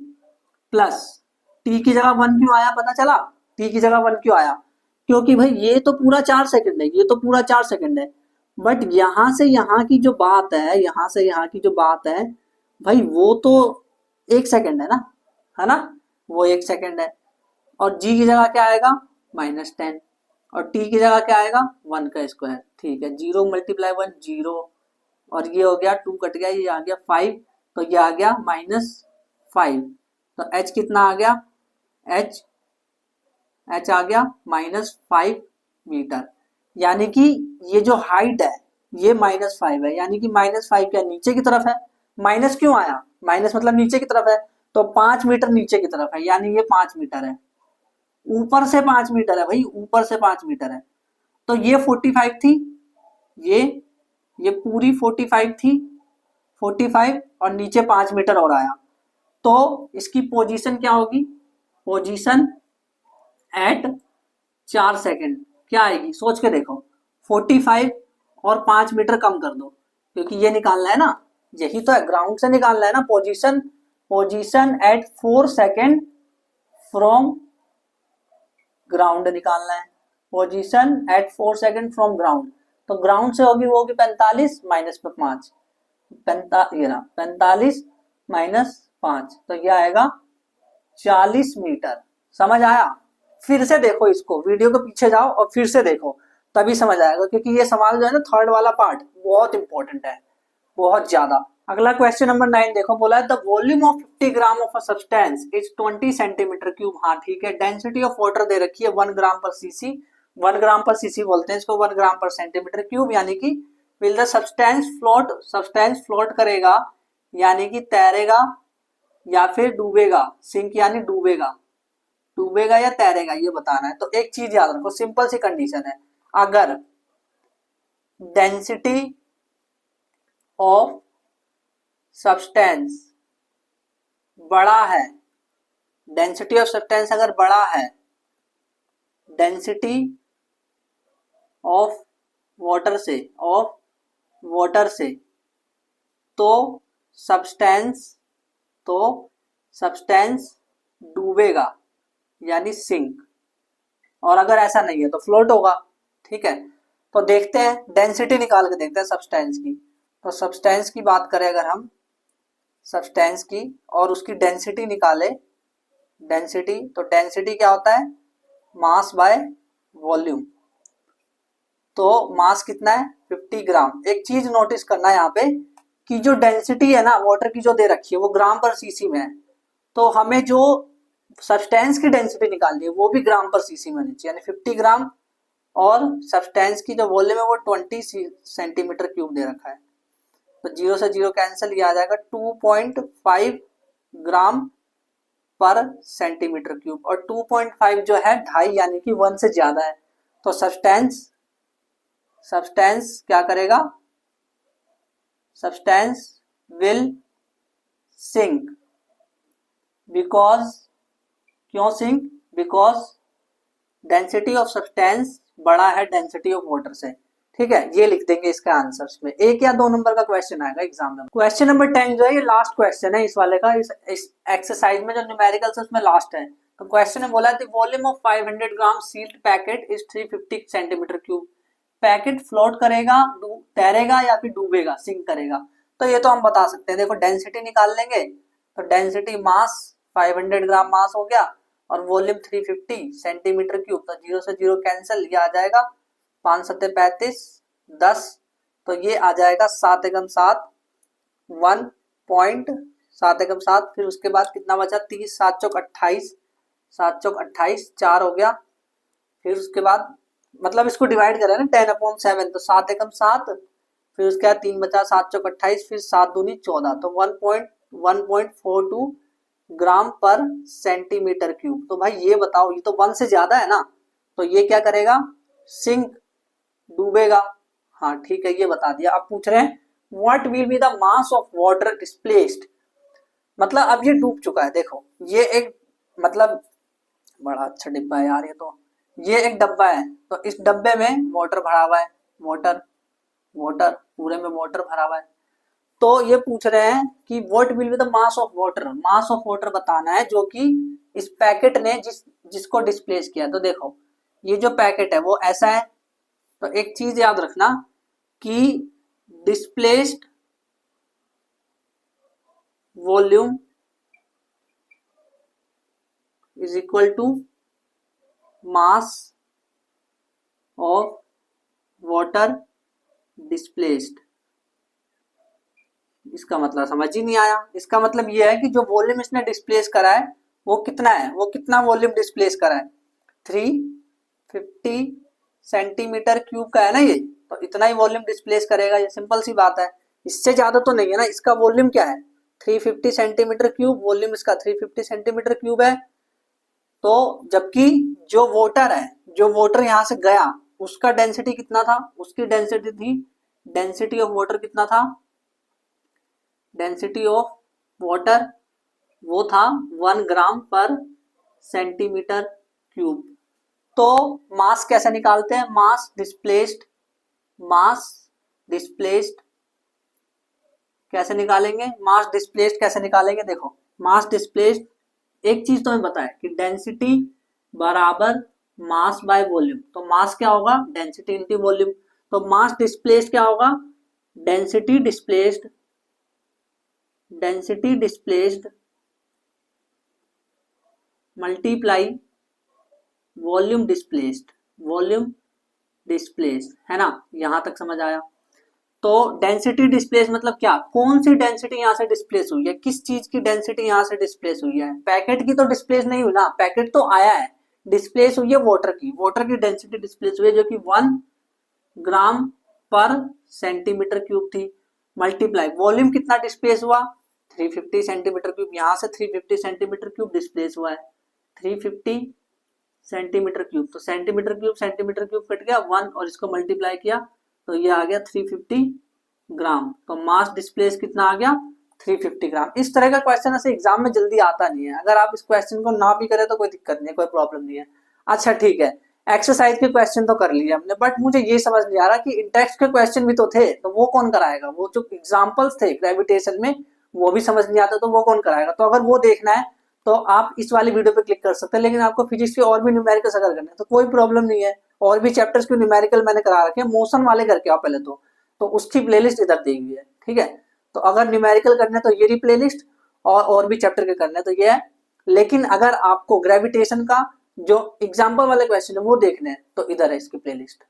प्लस टी की जगह 1 क्यों आया पता चला? टी की जगह 1 क्यों आया? क्योंकि भाई ये तो पूरा 4 सेकंड है, ये तो पूरा 4 सेकंड है, बट यहां से यहाँ की जो बात है, यहां से यहाँ की जो बात है भाई वो तो 1 सेकंड है ना, वो 1 सेकंड है। और जी की जगह क्या आएगा? -10, और टी की जगह क्या आएगा? 1 का स्क्वायर। ठीक है, 0 मल्टीप्लाई 1 0, और ये हो गया 2 कट गया, ये आ गया 5, तो ये आ गया -5। तो h कितना आ गया? h आ गया -5 मीटर। यानी कि ये जो हाइट है ये -5 है, यानी कि -5 क्या नीचे की तरफ है? माइनस क्यों आया? माइनस मतलब नीचे की तरफ है, तो 5 मीटर नीचे की तरफ है, यानी ये 5 मीटर है। ऊपर से 5 मीटर है भाई, ऊपर से 5 मीटर है। तो ये 45 थी, ये ये पूरी 45 थी, 45 और नीचे 5 मीटर और आया, तो इसकी पोजीशन क्या होगी? पोजीशन एट 4 सेकंड क्या आएगी? सोच के देखो, 45 और 5 मीटर कम कर दो, क्योंकि ये निकालना है ना, यही तो है, ग्राउंड से निकालना है ना। Position at 4 second from ground निकालना है, position at 4 second from ground. तो ग्राउंड से होगी वो होगी 45 माइनस पे 5, 45 माइनस 5, तो ये आएगा 40 मीटर। समझ आया? फिर से देखो इसको, वीडियो के पीछे जाओ और फिर से देखो, तभी समझ आएगा, क्योंकि ये सवाल जो है ना थर्ड वाला पार्ट बहुत इंपॉर्टेंट है, बहुत ज्यादा। अगला क्वेश्चन नंबर 9 देखो, बोला है the volume of 50 gram of a substance is 20 centimetre cube. हाँ ठीक है, डेंसिटी ऑफ वाटर दे रखी है 1 ग्राम पर सीसी, 1 ग्राम पर सीसी बोलते हैं इसको, 1 ग्राम पर सेंटीमीटर क्यूब, यानी कि will the substance float, substance float करेगा यानी कि तैरेगा या फिर डूबेगा, सिंक यानी डूबेगा, डूबेगा या तैरेगा ये बताना है। तो एक चीज याद रखो, सिंपल सी कंडीशन है, अगर डेंसिटी ऑफ सब्सटेंस बड़ा है, डेंसिटी ऑफ सब्सटेंस अगर बड़ा है डेंसिटी ऑफ वाटर से, ऑफ वाटर से, तो सब्सटेंस, तो सब्सटेंस डूबेगा यानी सिंक, और अगर ऐसा नहीं है तो फ्लोट होगा। ठीक है, तो देखते हैं, डेंसिटी निकाल के देखते हैं सब्सटेंस की। तो सब्सटेंस की बात करें अगर हम, सब्सटेंस की और उसकी डेंसिटी निकाले, डेंसिटी, तो डेंसिटी क्या होता है? Mass by volume. तो मास कितना है? 50 ग्राम। एक चीज नोटिस करना है यहाँ पे कि जो डेंसिटी है ना वाटर की जो दे रखी है वो ग्राम पर सीसी में है, तो हमें जो सब्सटेंस की डेंसिटी निकालनी है वो भी ग्राम पर सीसी में होनी चाहिए, यानी 50 ग्राम, और सब्सटेंस की जो वॉल्यूम है वो 20 सेंटीमीटर क्यूब दे रखा है। तो 0 से 0 कैंसिल, ये आ जाएगा 2.5 ग्राम पर सेंटीमीटर क्यूब, और 2.5 जो है 2.5 यानी कि 1 से ज्यादा है, तो सब्सटेंस, सब्सटेंस क्या करेगा? सब्सटेंस विल सिंक, बिकॉज, क्यों sink? Because density of substance बड़ा है डेंसिटी ऑफ वाटर से। ठीक है, ये लिख देंगे इसका आंसर्स में, 1 या 2 नंबर का क्वेश्चन आएगा एग्जाम में। क्वेश्चन नंबर 10 जो है ये लास्ट क्वेश्चन है इस वाले का, इस एक्सरसाइज में जो न्यूमेरिकल्स है उसमें लास्ट है। तो क्वेश्चन में बोला है the volume of 500 gram sealed packet is 350 centimetre cube. Packet float करेगा, तैरेगा या फिर डूबेगा, सिंक करेगा। तो ये तो हम बता सकते हैं, देखो डेंसिटी निकाल लेंगे, तो डेंसिटी मास 500 ग्राम मास हो गया, और वॉल्यूम 350 सेंटीमीटर क्यूब, तो 0 से 0 कैंसिल, ये आ जाएगा 5 सत्ते 35, 10, तो ये आ जाएगा 7 एकम 7, 1.7 एकम 7, फिर उसके बाद कितना बचा? 30, 7 चौक 28, 7 चौक 28, 4 हो गया, फिर उसके बाद मतलब इसको डिवाइड करें ना 10/7, तो 7 एकम 7, फिर उसके बाद 3 बचा, 7 चौक 28, फिर 7 दूनी 14, तो 1.42 ग्राम पर सेंटीमीटर क्यूब। तो भाई ये बताओ, ये तो 1 से ज्यादा है ना, तो ये क्या करेगा? सिंक, डूबेगा। हाँ ठीक है, ये बता दिया। अब पूछ रहे हैं what will be the mass of water displaced, मतलब अब ये डूब चुका है, देखो ये एक, मतलब बड़ा अच्छा डिब्बा है यार, ये एक डब्बा है, तो इस डब्बे में वाटर भरा हुआ है, वाटर, वाटर पूरे में वाटर भरा हुआ है, तो ये पूछ रहे हैं कि what will be the mass of water, mass of water बताना है जो कि इस पैकेट ने जिसको डिस्प्लेस किया। तो देखो ये जो पैकेट है वो ऐसा है, तो एक चीज याद रखना कि displaced volume is equal to mass of water displaced. इसका मतलब समझ ही नहीं आया। इसका मतलब ये है कि जो वॉल्यूम इसने डिस्प्लेस करा है वो कितना है, वो कितना वॉल्यूम डिस्प्लेस करा है, 350 सेंटीमीटर क्यूब का है ना ये, तो इतना ही वॉल्यूम डिस्प्लेस करेगा। ये सिंपल सी बात है, इससे ज्यादा तो नहीं है ना। इसका वॉल्यूम क्या है 350 सेंटीमीटर क्यूब, वॉल्यूम इसका 350 सेंटीमीटर क्यूब है। तो जबकि जो वाटर यहां से गया उसका डेंसिटी कितना था, उसकी डेंसिटी थी, डेंसिटी ऑफ वाटर कितना था, डेंसिटी ऑफ वाटर वो था 1 ग्राम पर सेंटीमीटर क्यूब। तो मास कैसे निकालते हैं, मास डिस्प्लेस्ड कैसे निकालेंगे, मास डिस्प्लेस्ड कैसे निकालेंगे। देखो मास डिस्प्लेस्ड एक चीज तो हमें पता है कि डेंसिटी बराबर मास बाय वॉल्यूम। तो मास क्या होगा, डेंसिटी इंटू वॉल्यूम। तो मास डिस्प्लेस्ड क्या होगा, density displaced multiply volume displaced है ना। यहां तक समझ आया। तो डेंसिटी डिस्प्लेस मतलब क्या, कौन सी डेंसिटी यहां से डिस्प्लेस हुई है, किस चीज की डेंसिटी यहां से डिस्प्लेस हुई है। पैकेट की तो डिस्प्लेस नहीं हुई ना, पैकेट तो आया है, डिस्प्लेस हुई है वाटर की डेंसिटी डिस्प्लेस हुई है जो कि 1 ग्राम पर सेंटीमीटर क्यूब थी। मल्टीप्लाई वॉल्यूम कितना डिस्प्लेस हुआ, 350 सेंटीमीटर क्यूब। यहां से 350 सेंटीमीटर क्यूब डिस्प्लेस हुआ है, 350 सेंटीमीटर क्यूब। तो सेंटीमीटर क्यूब कट गया 1 और इसको मल्टीप्लाई किया तो ये आ गया 350 ग्राम। तो मास डिस्प्लेस कितना आ गया, 350 ग्राम। इस तरह का क्वेश्चन ऐसे एग्जाम में जल्दी आता नहीं है। अगर आप इस क्वेश्चन को ना भी करें तो कोई दिक्कत नहीं है, कोई प्रॉब्लम नहीं है। अच्छा ठीक है, एक्सरसाइज के क्वेश्चन तो कर लिए हमने, बट मुझे ये समझ नहीं आ रहा कि इंटेक्स्ट के क्वेश्चन भी तो थे, तो वो कौन कराएगा। वो जो एग्जाम्पल्स थे ग्रेविटेशन में वो भी समझ नहीं आता, तो वो कौन कराएगा। तो अगर वो देखना है तो आप इस वाली वीडियो पे क्लिक कर सकते हैं। लेकिन आपको फिजिक्स के और भी न्यूमेरिकल्स अगर करने हैं तो कोई प्रॉब्लम नहीं है, और भी चैप्टर्स के न्यूमेरिकल मैंने करा रखे हैं, मोशन वाले करके आओ पहले तो उसकी प्लेलिस्ट इधर दी हुई है, ठीक है। तो अगर न्यूमेरिकल करने तो ये रही प्लेलिस्ट, और भी चैप्टर के करने तो ये है। लेकिन अगर आपको ग्रेविटेशन का जो एग्जाम्पल वाले क्वेश्चन है वो देखने हैं तो इधर है इसकी प्लेलिस्ट।